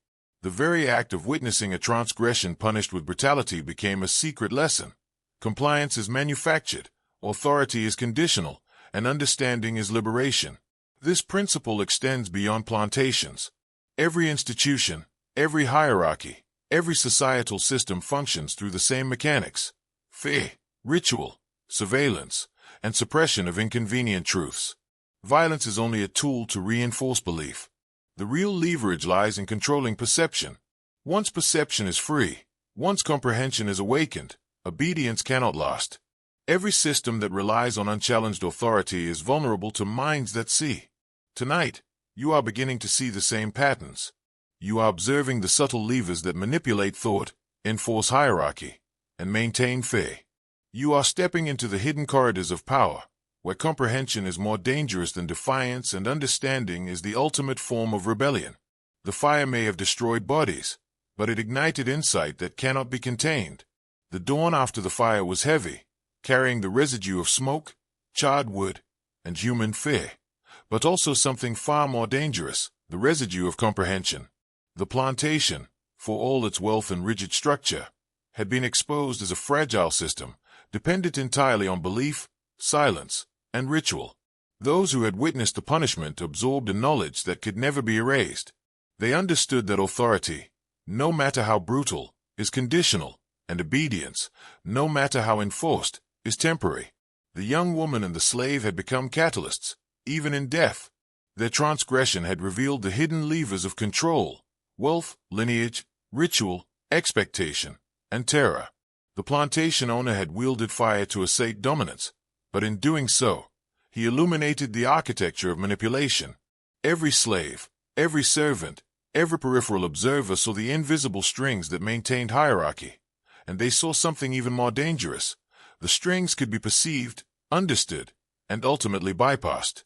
The very act of witnessing a transgression punished with brutality became a secret lesson. Compliance is manufactured, authority is conditional, and understanding is liberation. This principle extends beyond plantations. Every institution, every hierarchy, every societal system functions through the same mechanics: fear, ritual, surveillance, and suppression of inconvenient truths. Violence is only a tool to reinforce belief. The real leverage lies in controlling perception. Once perception is free, once comprehension is awakened, obedience cannot last. Every system that relies on unchallenged authority is vulnerable to minds that see. Tonight, you are beginning to see the same patterns. You are observing the subtle levers that manipulate thought, enforce hierarchy, and maintain fear. You are stepping into the hidden corridors of power, where comprehension is more dangerous than defiance and understanding is the ultimate form of rebellion. The fire may have destroyed bodies, but it ignited insight that cannot be contained. The dawn after the fire was heavy, carrying the residue of smoke, charred wood, and human fear, but also something far more dangerous, the residue of comprehension. The plantation, for all its wealth and rigid structure, had been exposed as a fragile system, dependent entirely on belief, silence, and ritual. Those who had witnessed the punishment absorbed a knowledge that could never be erased. They understood that authority, no matter how brutal, is conditional, and obedience, no matter how enforced, is temporary. The young woman and the slave had become catalysts, even in death. Their transgression had revealed the hidden levers of control, wealth, lineage, ritual, expectation, and terror. The plantation owner had wielded fire to assert dominance, but in doing so, he illuminated the architecture of manipulation. Every slave, every servant, every peripheral observer saw the invisible strings that maintained hierarchy, and they saw something even more dangerous. The strings could be perceived, understood, and ultimately bypassed.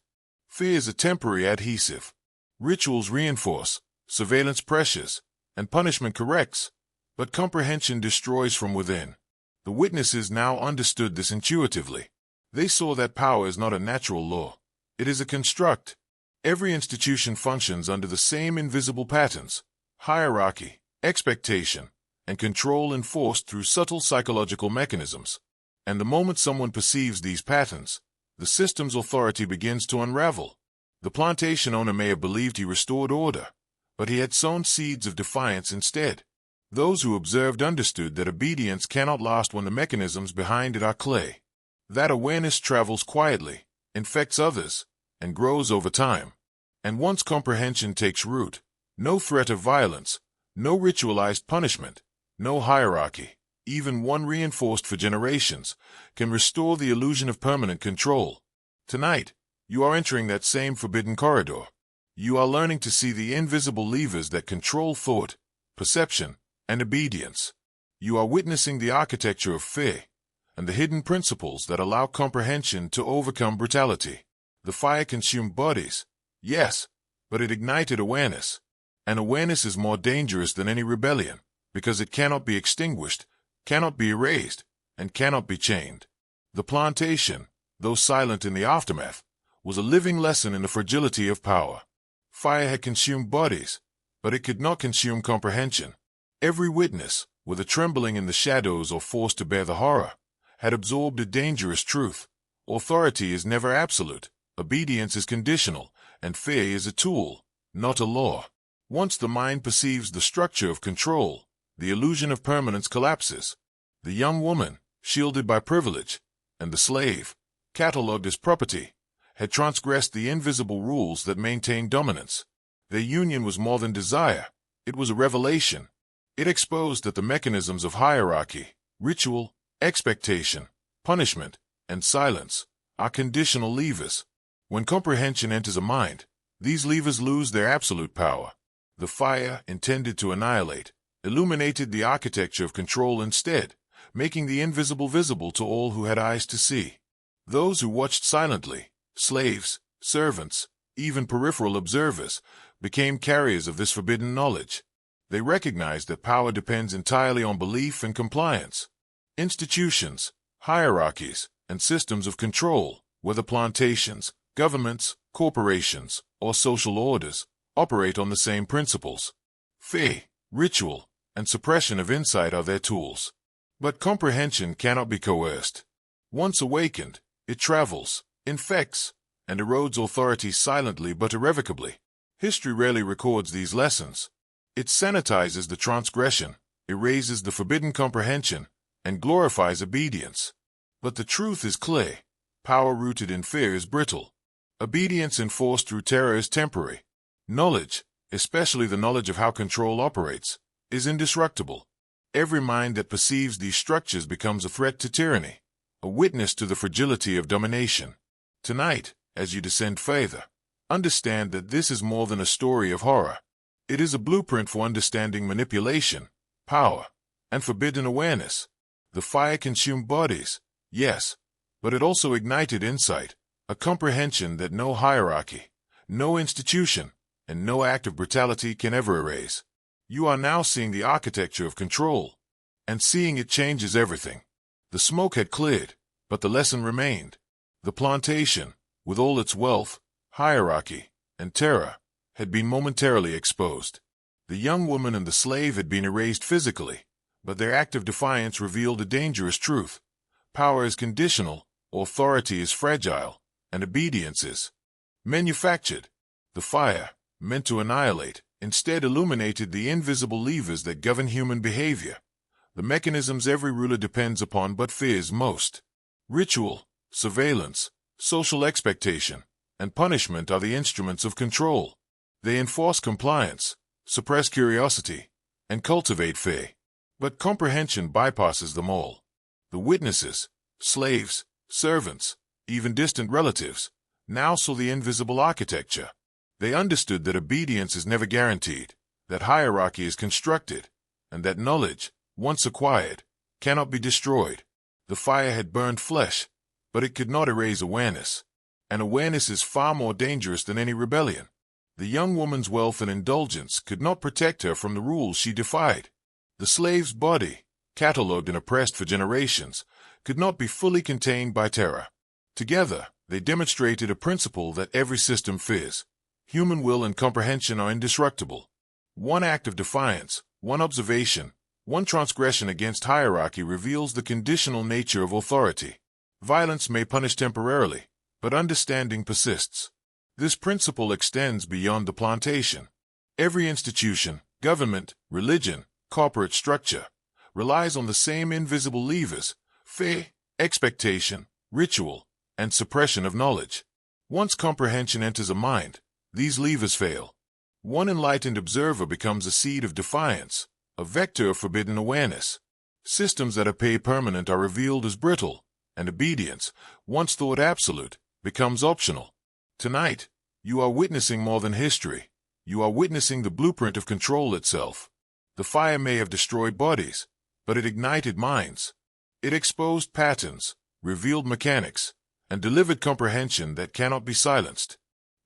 Fear is a temporary adhesive. Rituals reinforce, surveillance pressures, and punishment corrects, but comprehension destroys from within. The witnesses now understood this intuitively. They saw that power is not a natural law. It is a construct. Every institution functions under the same invisible patterns: hierarchy, expectation, and control enforced through subtle psychological mechanisms. And the moment someone perceives these patterns, the system's authority begins to unravel. The plantation owner may have believed he restored order, but he had sown seeds of defiance instead. Those who observed understood that obedience cannot last when the mechanisms behind it are clay. That awareness travels quietly, infects others, and grows over time. And once comprehension takes root, no threat of violence, no ritualized punishment, no hierarchy, even one reinforced for generations, can restore the illusion of permanent control. Tonight, you are entering that same forbidden corridor. You are learning to see the invisible levers that control thought, perception, and obedience. You are witnessing the architecture of fear, and the hidden principles that allow comprehension to overcome brutality. The fire consumed bodies, yes, but it ignited awareness. And awareness is more dangerous than any rebellion, because it cannot be extinguished, cannot be erased, and cannot be chained. The plantation, though silent in the aftermath, was a living lesson in the fragility of power. Fire had consumed bodies, but it could not consume comprehension. Every witness, whether trembling in the shadows or forced to bear the horror, had absorbed a dangerous truth. Authority is never absolute, obedience is conditional, and fear is a tool, not a law. Once the mind perceives the structure of control, the illusion of permanence collapses. The young woman, shielded by privilege, and the slave, catalogued as property, had transgressed the invisible rules that maintained dominance. Their union was more than desire, it was a revelation. It exposed that the mechanisms of hierarchy, ritual, expectation, punishment, and silence are conditional levers. When comprehension enters a mind, these levers lose their absolute power. The fire, intended to annihilate, illuminated the architecture of control instead, making the invisible visible to all who had eyes to see. Those who watched silently, slaves, servants, even peripheral observers, became carriers of this forbidden knowledge. They recognized that power depends entirely on belief and compliance. Institutions, hierarchies, and systems of control, whether plantations, governments, corporations, or social orders, operate on the same principles. Fear, ritual, and suppression of insight are their tools. But comprehension cannot be coerced. Once awakened, it travels, infects, and erodes authority silently but irrevocably. History rarely records these lessons. It sanitizes the transgression, erases the forbidden comprehension, and glorifies obedience. But the truth is clear. Power rooted in fear is brittle. Obedience enforced through terror is temporary. Knowledge, especially the knowledge of how control operates, is indestructible. Every mind that perceives these structures becomes a threat to tyranny, a witness to the fragility of domination. Tonight, as you descend further, understand that this is more than a story of horror. It is a blueprint for understanding manipulation, power, and forbidden awareness. The fire consumed bodies, yes, but it also ignited insight, a comprehension that no hierarchy, no institution, and no act of brutality can ever erase. You are now seeing the architecture of control, and seeing it changes everything. The smoke had cleared, but the lesson remained. The plantation, with all its wealth, hierarchy, and terror, had been momentarily exposed. The young woman and the slave had been erased physically, but their act of defiance revealed a dangerous truth. Power is conditional, authority is fragile, and obedience is manufactured. The fire, meant to annihilate, instead illuminated the invisible levers that govern human behavior, the mechanisms every ruler depends upon but fears most. Ritual, surveillance, social expectation, and punishment are the instruments of control. They enforce compliance, suppress curiosity, and cultivate fear. But comprehension bypasses them all. The witnesses, slaves, servants, even distant relatives, now saw the invisible architecture. They understood that obedience is never guaranteed, that hierarchy is constructed, and that knowledge, once acquired, cannot be destroyed. The fire had burned flesh, but it could not erase awareness. And awareness is far more dangerous than any rebellion. The young woman's wealth and indulgence could not protect her from the rules she defied. The slave's body, catalogued and oppressed for generations, could not be fully contained by terror. Together, they demonstrated a principle that every system fears. Human will and comprehension are indestructible. One act of defiance, one observation, one transgression against hierarchy reveals the conditional nature of authority. Violence may punish temporarily, but understanding persists. This principle extends beyond the plantation. Every institution, government, religion, corporate structure, relies on the same invisible levers: fear, expectation, ritual, and suppression of knowledge. Once comprehension enters a mind, these levers fail. One enlightened observer becomes a seed of defiance, a vector of forbidden awareness. Systems that appear permanent are revealed as brittle, and obedience, once thought absolute, becomes optional. Tonight, you are witnessing more than history. You are witnessing the blueprint of control itself. The fire may have destroyed bodies, but it ignited minds. It exposed patterns, revealed mechanics, and delivered comprehension that cannot be silenced.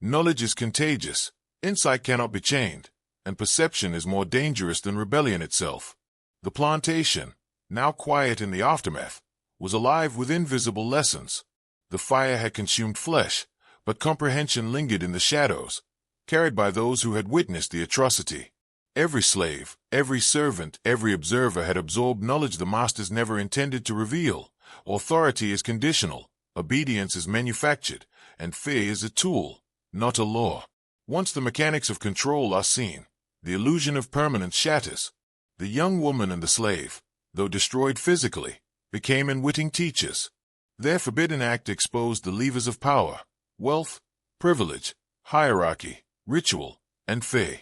Knowledge is contagious, insight cannot be chained, and perception is more dangerous than rebellion itself. The plantation, now quiet in the aftermath, was alive with invisible lessons. The fire had consumed flesh, but comprehension lingered in the shadows, carried by those who had witnessed the atrocity. Every slave, every servant, every observer had absorbed knowledge the masters never intended to reveal. Authority is conditional, obedience is manufactured, and fear is a tool, not a law. Once the mechanics of control are seen, the illusion of permanence shatters. The young woman and the slave, though destroyed physically, became unwitting teachers. Their forbidden act exposed the levers of power, wealth, privilege, hierarchy, ritual, and fear.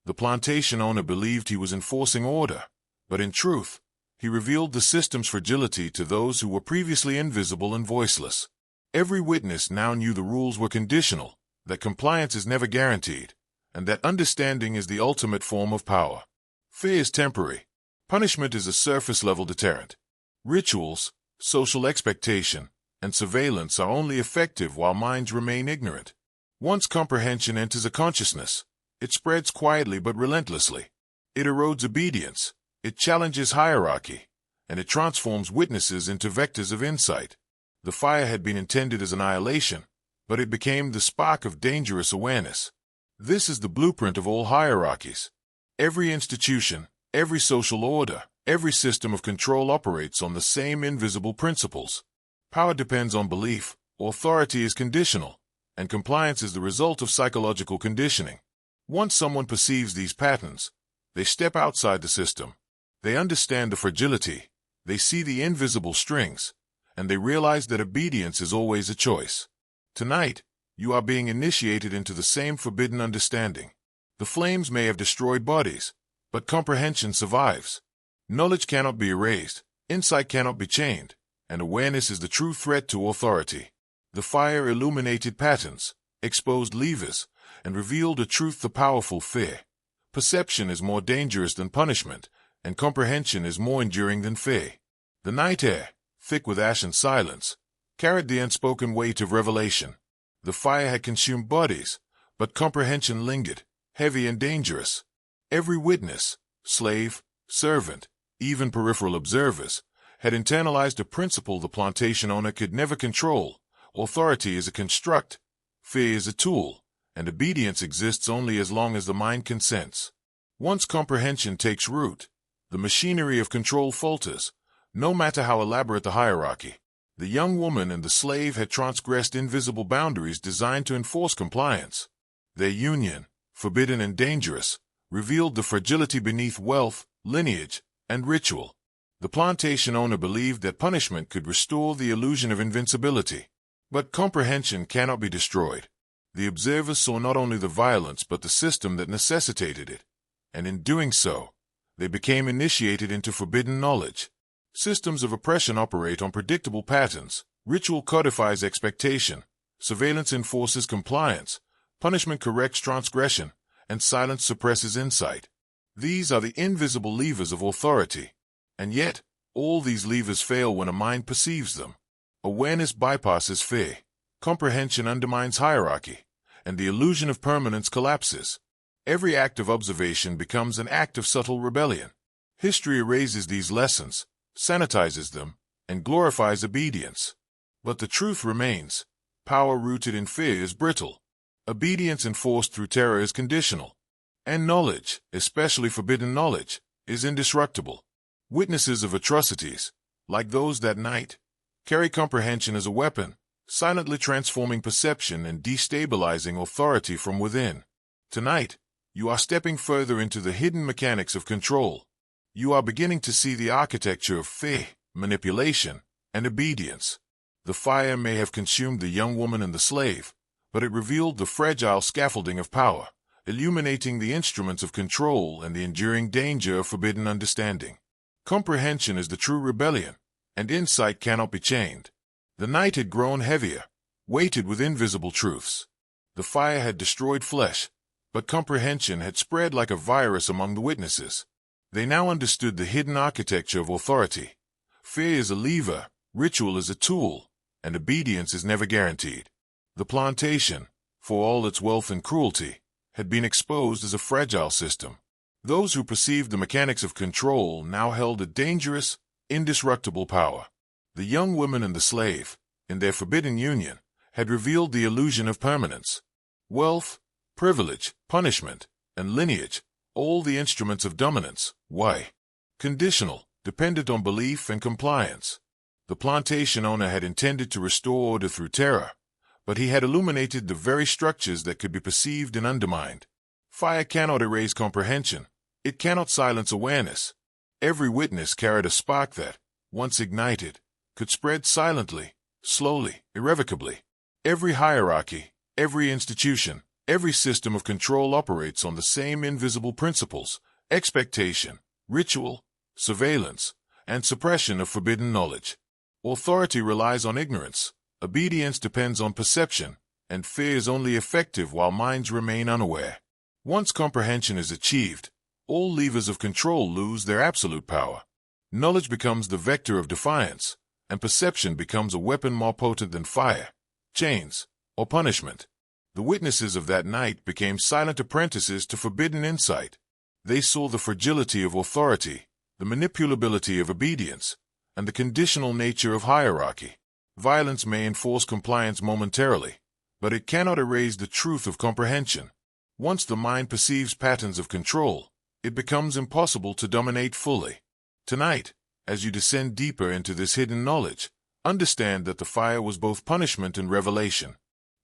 The plantation owner believed he was enforcing order, but in truth, he revealed the system's fragility to those who were previously invisible and voiceless. Every witness now knew the rules were conditional, that compliance is never guaranteed, and that understanding is the ultimate form of power. Fear is temporary. Punishment is a surface-level deterrent. Rituals, social expectation, and surveillance are only effective while minds remain ignorant. Once comprehension enters a consciousness, it spreads quietly but relentlessly. It erodes obedience, it challenges hierarchy, and it transforms witnesses into vectors of insight. The fire had been intended as annihilation, but it became the spark of dangerous awareness. This is the blueprint of all hierarchies. Every institution, every social order, every system of control operates on the same invisible principles. Power depends on belief, authority is conditional, and compliance is the result of psychological conditioning. Once someone perceives these patterns, they step outside the system. They understand the fragility, they see the invisible strings, and they realized that obedience is always a choice. Tonight, you are being initiated into the same forbidden understanding. The flames may have destroyed bodies, but comprehension survives. Knowledge cannot be erased, insight cannot be chained, and awareness is the true threat to authority. The fire illuminated patterns, exposed levers, and revealed a truth the powerful fear. Perception is more dangerous than punishment, and comprehension is more enduring than fear. The night air, thick with ash and silence, carried the unspoken weight of revelation. The fire had consumed bodies, but comprehension lingered, heavy and dangerous. Every witness, slave, servant, even peripheral observers, had internalized a principle the plantation owner could never control. Authority is a construct, fear is a tool, and obedience exists only as long as the mind consents. Once comprehension takes root, the machinery of control falters, no matter how elaborate the hierarchy. The young woman and the slave had transgressed invisible boundaries designed to enforce compliance. Their union, forbidden and dangerous, revealed the fragility beneath wealth, lineage, and ritual. The plantation owner believed that punishment could restore the illusion of invincibility. But comprehension cannot be destroyed. The observers saw not only the violence but the system that necessitated it, and in doing so, they became initiated into forbidden knowledge. Systems of oppression operate on predictable patterns. Ritual codifies expectation, surveillance enforces compliance, punishment corrects transgression, and silence suppresses insight. These are the invisible levers of authority. And yet, all these levers fail when a mind perceives them. Awareness bypasses fear, comprehension undermines hierarchy, and the illusion of permanence collapses. Every act of observation becomes an act of subtle rebellion. History erases these lessons, sanitizes them, and glorifies obedience. But the truth remains. Power rooted in fear is brittle. Obedience enforced through terror is conditional. And knowledge, especially forbidden knowledge, is indestructible. Witnesses of atrocities, like those that night, carry comprehension as a weapon, silently transforming perception and destabilizing authority from within. Tonight, you are stepping further into the hidden mechanics of control. You are beginning to see the architecture of fear, manipulation, and obedience. The fire may have consumed the young woman and the slave, but it revealed the fragile scaffolding of power, illuminating the instruments of control and the enduring danger of forbidden understanding. Comprehension is the true rebellion, and insight cannot be chained. The night had grown heavier, weighted with invisible truths. The fire had destroyed flesh, but comprehension had spread like a virus among the witnesses. They now understood the hidden architecture of authority. Fear is a lever, ritual is a tool, and obedience is never guaranteed. The plantation, for all its wealth and cruelty, had been exposed as a fragile system. Those who perceived the mechanics of control now held a dangerous, indestructible power. The young woman and the slave, in their forbidden union, had revealed the illusion of permanence. Wealth, privilege, punishment, and lineage, all the instruments of dominance, why? Conditional, dependent on belief and compliance. The plantation owner had intended to restore order through terror, but he had illuminated the very structures that could be perceived and undermined. Fire cannot erase comprehension. It cannot silence awareness. Every witness carried a spark that, once ignited, could spread silently, slowly, irrevocably. Every hierarchy, every institution, every system of control operates on the same invisible principles: expectation, ritual, surveillance, and suppression of forbidden knowledge. Authority relies on ignorance, obedience depends on perception, and fear is only effective while minds remain unaware. Once comprehension is achieved, all levers of control lose their absolute power. Knowledge becomes the vector of defiance, and perception becomes a weapon more potent than fire, chains, or punishment. The witnesses of that night became silent apprentices to forbidden insight. They saw the fragility of authority, the manipulability of obedience, and the conditional nature of hierarchy. Violence may enforce compliance momentarily, but it cannot erase the truth of comprehension. Once the mind perceives patterns of control, it becomes impossible to dominate fully. Tonight, as you descend deeper into this hidden knowledge, understand that the fire was both punishment and revelation.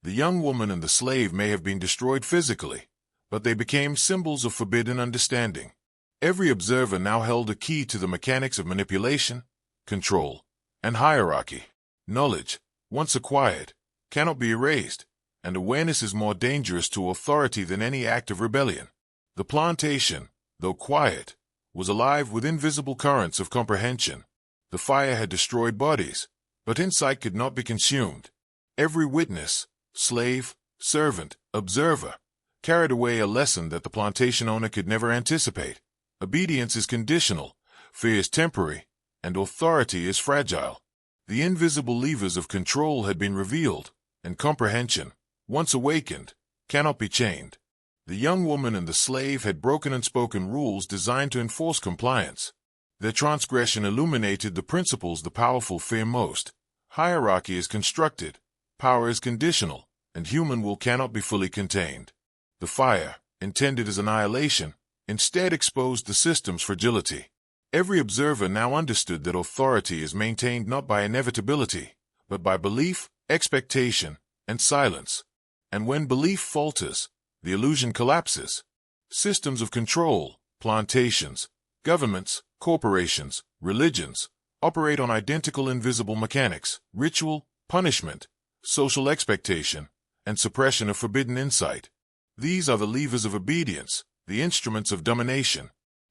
The young woman and the slave may have been destroyed physically, but they became symbols of forbidden understanding. Every observer now held a key to the mechanics of manipulation, control, and hierarchy. Knowledge, once acquired, cannot be erased, and awareness is more dangerous to authority than any act of rebellion. The plantation, though quiet, was alive with invisible currents of comprehension. The fire had destroyed bodies, but insight could not be consumed. Every witness, slave, servant, observer, carried away a lesson that the plantation owner could never anticipate. Obedience is conditional, fear is temporary, and authority is fragile. The invisible levers of control had been revealed, and comprehension, once awakened, cannot be chained. The young woman and the slave had broken unspoken rules designed to enforce compliance. Their transgression illuminated the principles the powerful fear most. Hierarchy is constructed, power is conditional, and human will cannot be fully contained. The fire, intended as annihilation, instead exposed the system's fragility. Every observer now understood that authority is maintained not by inevitability, but by belief, expectation, and silence. And when belief falters, the illusion collapses. Systems of control, plantations, governments, corporations, religions, operate on identical invisible mechanics: ritual, punishment, social expectation, and suppression of forbidden insight. These are the levers of obedience, the instruments of domination.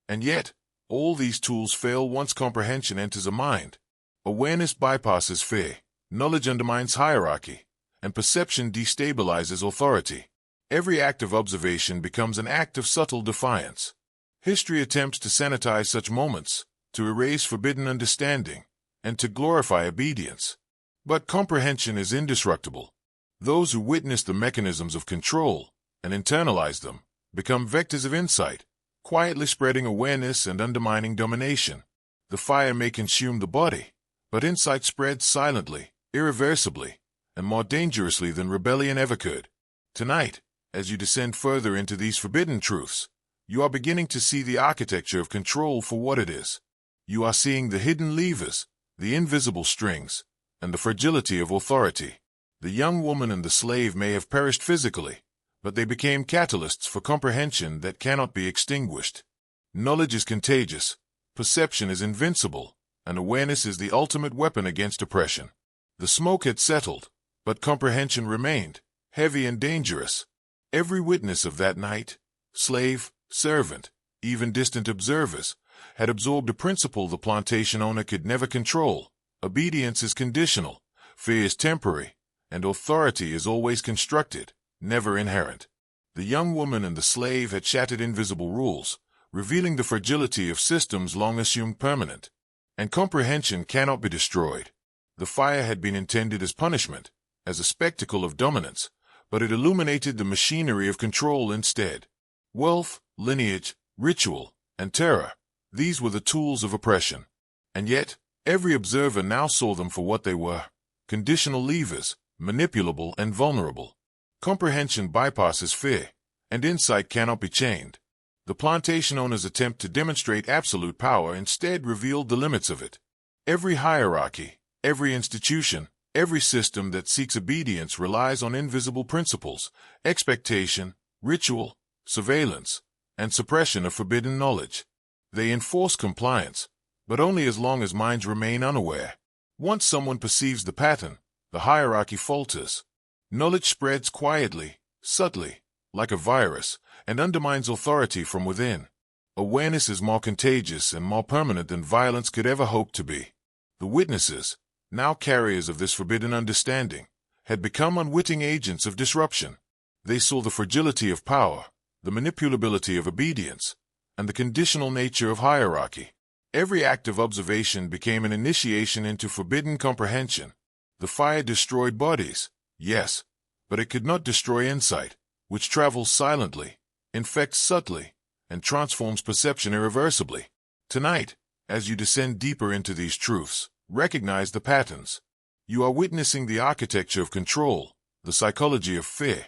And yet, all these tools fail once comprehension enters a mind. Awareness bypasses fear, knowledge undermines hierarchy, and perception destabilizes authority. Every act of observation becomes an act of subtle defiance. History attempts to sanitize such moments, to erase forbidden understanding, and to glorify obedience. But comprehension is indestructible. Those who witness the mechanisms of control and internalize them become vectors of insight, quietly spreading awareness and undermining domination. The fire may consume the body, but insight spreads silently, irreversibly, and more dangerously than rebellion ever could. Tonight, as you descend further into these forbidden truths, you are beginning to see the architecture of control for what it is. You are seeing the hidden levers, the invisible strings, and the fragility of authority. The young woman and the slave may have perished physically, but they became catalysts for comprehension that cannot be extinguished. Knowledge is contagious, perception is invincible, and awareness is the ultimate weapon against oppression. The smoke had settled, but comprehension remained, heavy and dangerous. Every witness of that night, slave, servant, even distant observers, had absorbed a principle the plantation owner could never control. Obedience is conditional, fear is temporary, and authority is always constructed, never inherent. The young woman and the slave had shattered invisible rules, revealing the fragility of systems long assumed permanent. And comprehension cannot be destroyed. The fire had been intended as punishment, as a spectacle of dominance, but it illuminated the machinery of control instead. Wealth, lineage, ritual, and terror, these were the tools of oppression. And yet, every observer now saw them for what they were: conditional levers, manipulable and vulnerable. Comprehension bypasses fear, and insight cannot be chained. The plantation owner's attempt to demonstrate absolute power instead revealed the limits of it. Every hierarchy, every institution, every system that seeks obedience relies on invisible principles: expectation, ritual, surveillance, and suppression of forbidden knowledge. They enforce compliance, but only as long as minds remain unaware. Once someone perceives the pattern, the hierarchy falters. Knowledge spreads quietly, subtly, like a virus, and undermines authority from within. Awareness is more contagious and more permanent than violence could ever hope to be. The witnesses, now carriers of this forbidden understanding, had become unwitting agents of disruption. They saw the fragility of power, the manipulability of obedience, and the conditional nature of hierarchy. Every act of observation became an initiation into forbidden comprehension. The fire destroyed bodies, yes, but it could not destroy insight, which travels silently, infects subtly, and transforms perception irreversibly. Tonight, as you descend deeper into these truths, recognize the patterns. You are witnessing the architecture of control, the psychology of fear,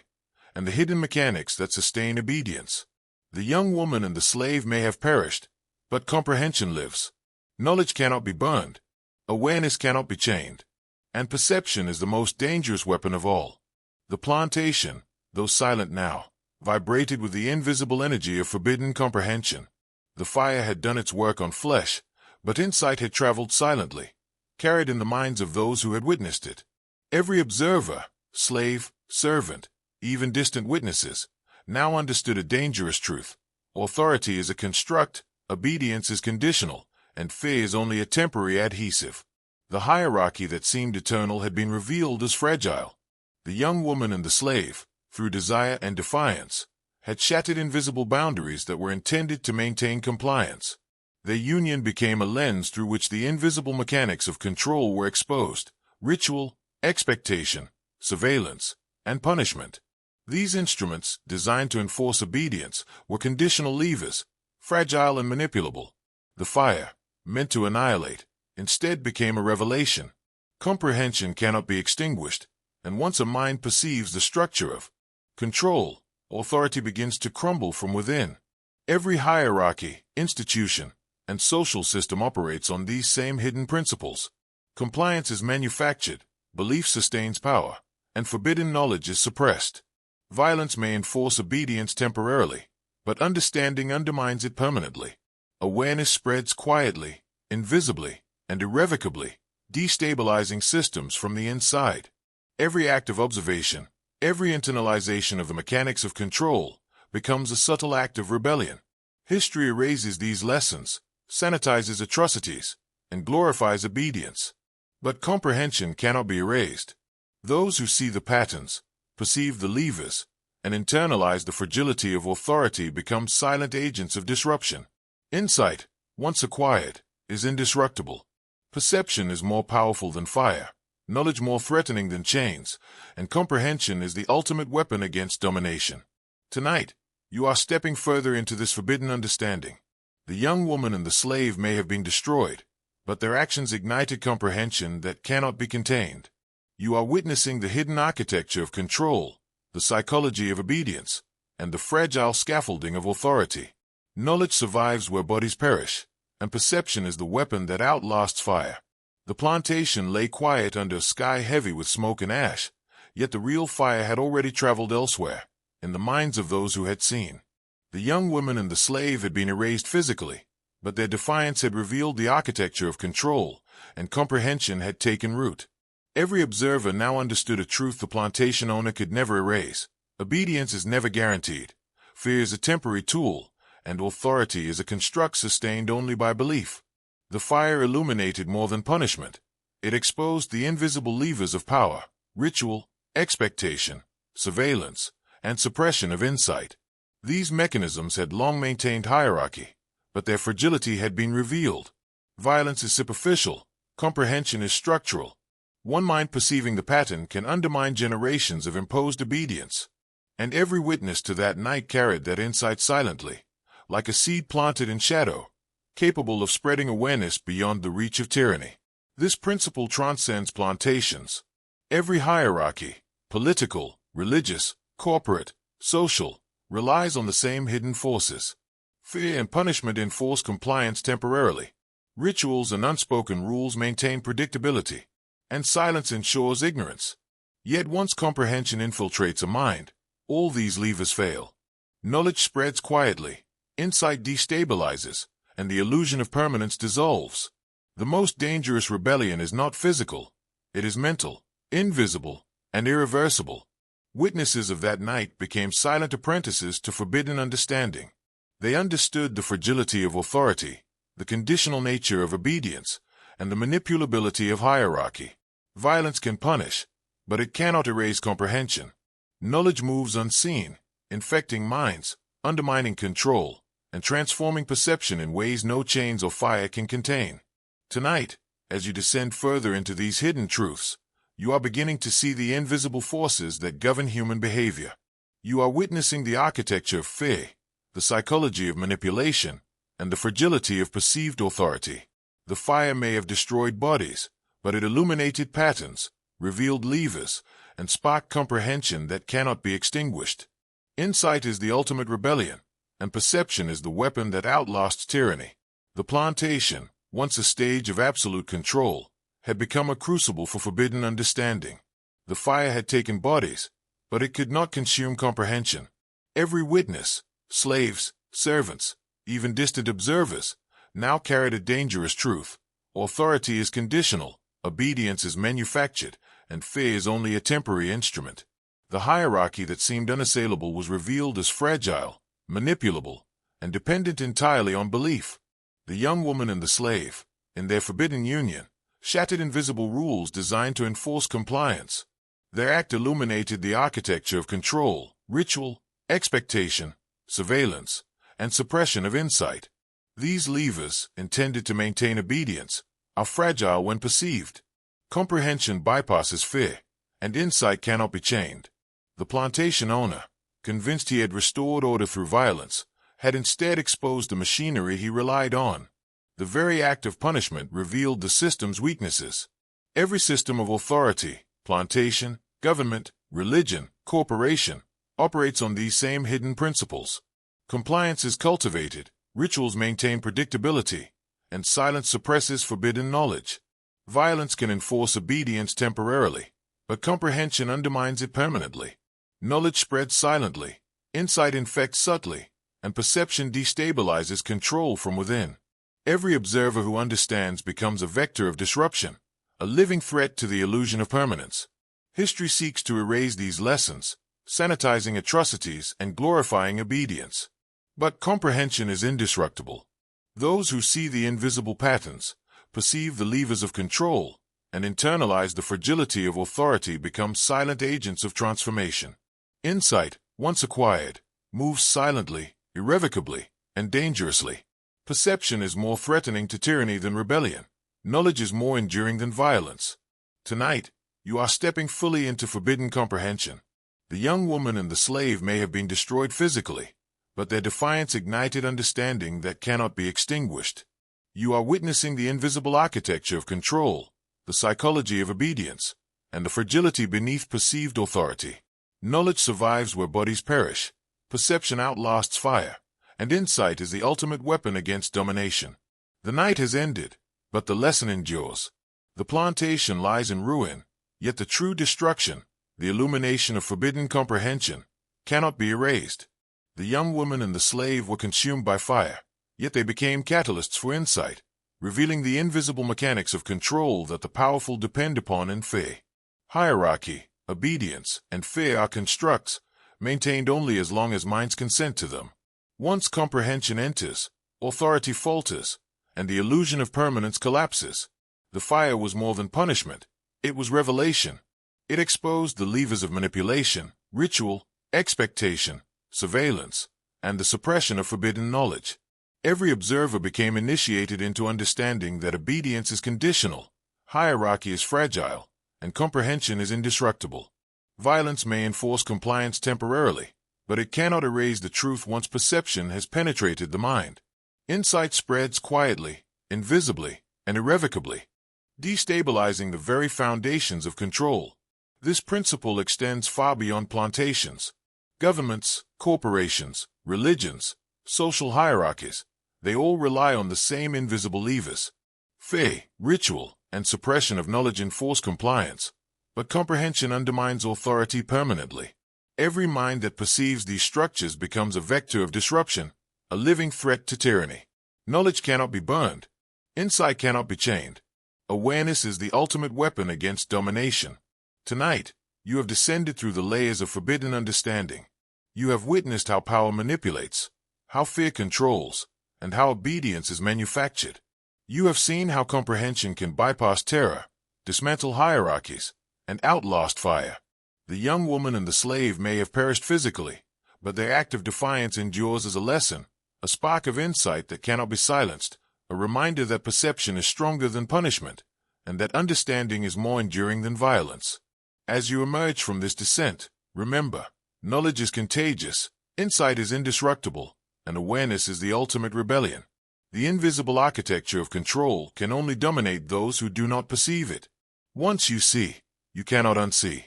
and the hidden mechanics that sustain obedience. The young woman and the slave may have perished, but comprehension lives. Knowledge cannot be burned, awareness cannot be chained, and perception is the most dangerous weapon of all. The plantation, though silent now, vibrated with the invisible energy of forbidden comprehension. The fire had done its work on flesh, but insight had traveled silently, carried in the minds of those who had witnessed it. Every observer, slave, servant, even distant witnesses, now understood a dangerous truth. Authority is a construct, obedience is conditional, and fear is only a temporary adhesive. The hierarchy that seemed eternal had been revealed as fragile. The young woman and the slave, through desire and defiance, had shattered invisible boundaries that were intended to maintain compliance. Their union became a lens through which the invisible mechanics of control were exposed: ritual, expectation, surveillance, and punishment. These instruments, designed to enforce obedience, were conditional levers, fragile and manipulable. The fire, meant to annihilate, instead became a revelation. Comprehension cannot be extinguished, and once a mind perceives the structure of control, authority begins to crumble from within. Every hierarchy, institution, and social system operates on these same hidden principles. Compliance is manufactured, belief sustains power, and forbidden knowledge is suppressed. Violence may enforce obedience temporarily, but understanding undermines it permanently. Awareness spreads quietly, invisibly, and irrevocably, destabilizing systems from the inside. Every act of observation, every internalization of the mechanics of control, becomes a subtle act of rebellion. History erases these lessons, sanitizes atrocities, and glorifies obedience. But comprehension cannot be erased. Those who see the patterns, perceive the levers, and internalize the fragility of authority become silent agents of disruption. Insight, once acquired, is indestructible. Perception is more powerful than fire, knowledge more threatening than chains, and comprehension is the ultimate weapon against domination. Tonight, you are stepping further into this forbidden understanding. The young woman and the slave may have been destroyed, but their actions ignited comprehension that cannot be contained. You are witnessing the hidden architecture of control, the psychology of obedience, and the fragile scaffolding of authority. Knowledge survives where bodies perish, and perception is the weapon that outlasts fire. The plantation lay quiet under a sky heavy with smoke and ash, yet the real fire had already traveled elsewhere, in the minds of those who had seen. The young woman and the slave had been erased physically, but their defiance had revealed the architecture of control, and comprehension had taken root. Every observer now understood a truth the plantation owner could never erase. Obedience is never guaranteed. Fear is a temporary tool, and authority is a construct sustained only by belief. The fire illuminated more than punishment. It exposed the invisible levers of power: ritual, expectation, surveillance, and suppression of insight. These mechanisms had long maintained hierarchy, but their fragility had been revealed. Violence is superficial, comprehension is structural. One mind perceiving the pattern can undermine generations of imposed obedience. And every witness to that night carried that insight silently, like a seed planted in shadow, capable of spreading awareness beyond the reach of tyranny. This principle transcends plantations. Every hierarchy, political, religious, corporate, social, relies on the same hidden forces. Fear and punishment enforce compliance temporarily. Rituals and unspoken rules maintain predictability, and silence ensures ignorance. Yet once comprehension infiltrates a mind, all these levers fail. Knowledge spreads quietly, insight destabilizes, and the illusion of permanence dissolves. The most dangerous rebellion is not physical, it is mental, invisible, and irreversible. Witnesses of that night became silent apprentices to forbidden understanding. They understood the fragility of authority, the conditional nature of obedience, and the manipulability of hierarchy. Violence can punish, but it cannot erase comprehension. Knowledge moves unseen, infecting minds, undermining control, and transforming perception in ways no chains or fire can contain. Tonight, as you descend further into these hidden truths, you are beginning to see the invisible forces that govern human behavior. You are witnessing the architecture of fear, the psychology of manipulation, and the fragility of perceived authority. The fire may have destroyed bodies, but it illuminated patterns, revealed levers, and sparked comprehension that cannot be extinguished. Insight is the ultimate rebellion, and perception is the weapon that outlasts tyranny. The plantation, once a stage of absolute control, had become a crucible for forbidden understanding. The fire had taken bodies, but it could not consume comprehension. Every witness, slaves, servants, even distant observers, now carried a dangerous truth. Authority is conditional, obedience is manufactured, and fear is only a temporary instrument. The hierarchy that seemed unassailable was revealed as fragile, manipulable, and dependent entirely on belief. The young woman and the slave, in their forbidden union, shattered invisible rules designed to enforce compliance. Their act illuminated the architecture of control, ritual, expectation, surveillance, and suppression of insight. These levers, intended to maintain obedience, are fragile when perceived. Comprehension bypasses fear, and insight cannot be chained. The plantation owner, convinced he had restored order through violence, had instead exposed the machinery he relied on. The very act of punishment revealed the system's weaknesses. Every system of authority, plantation, government, religion, corporation, operates on these same hidden principles. Compliance is cultivated, rituals maintain predictability, and silence suppresses forbidden knowledge. Violence can enforce obedience temporarily, but comprehension undermines it permanently. Knowledge spreads silently, insight infects subtly, and perception destabilizes control from within. Every observer who understands becomes a vector of disruption, a living threat to the illusion of permanence. History seeks to erase these lessons, sanitizing atrocities and glorifying obedience. But comprehension is indestructible. Those who see the invisible patterns, perceive the levers of control, and internalize the fragility of authority become silent agents of transformation. Insight, once acquired, moves silently, irrevocably, and dangerously. Perception is more threatening to tyranny than rebellion. Knowledge is more enduring than violence. Tonight, you are stepping fully into forbidden comprehension. The young woman and the slave may have been destroyed physically, but their defiance ignited understanding that cannot be extinguished. You are witnessing the invisible architecture of control, the psychology of obedience, and the fragility beneath perceived authority. Knowledge survives where bodies perish, perception outlasts fire, and insight is the ultimate weapon against domination. The night has ended, but the lesson endures. The plantation lies in ruin, yet the true destruction, the illumination of forbidden comprehension, cannot be erased. The young woman and the slave were consumed by fire, yet they became catalysts for insight, revealing the invisible mechanics of control that the powerful depend upon in fear. Hierarchy, obedience, and fear are constructs, maintained only as long as minds consent to them. Once comprehension enters, authority falters, and the illusion of permanence collapses. The fire was more than punishment, it was revelation. It exposed the levers of manipulation, ritual, expectation, surveillance, and the suppression of forbidden knowledge. Every observer became initiated into understanding that obedience is conditional, hierarchy is fragile, and comprehension is indestructible. Violence may enforce compliance temporarily, but it cannot erase the truth once perception has penetrated the mind. Insight spreads quietly, invisibly, and irrevocably, destabilizing the very foundations of control. This principle extends far beyond plantations. Governments, corporations, religions, social hierarchies, they all rely on the same invisible levers. Fear, ritual, and suppression of knowledge enforce compliance, but comprehension undermines authority permanently. Every mind that perceives these structures becomes a vector of disruption, a living threat to tyranny. Knowledge cannot be burned. Insight cannot be chained. Awareness is the ultimate weapon against domination. Tonight, you have descended through the layers of forbidden understanding. You have witnessed how power manipulates, how fear controls, and how obedience is manufactured. You have seen how comprehension can bypass terror, dismantle hierarchies, and outlast fire. The young woman and the slave may have perished physically, but their act of defiance endures as a lesson, a spark of insight that cannot be silenced, a reminder that perception is stronger than punishment, and that understanding is more enduring than violence. As you emerge from this descent, remember, knowledge is contagious, insight is indestructible, and awareness is the ultimate rebellion. The invisible architecture of control can only dominate those who do not perceive it. Once you see, you cannot unsee.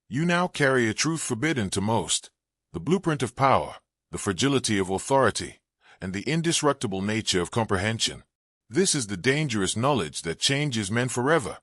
You now carry a truth forbidden to most, the blueprint of power, the fragility of authority, and the indestructible nature of comprehension. This is the dangerous knowledge that changes men forever,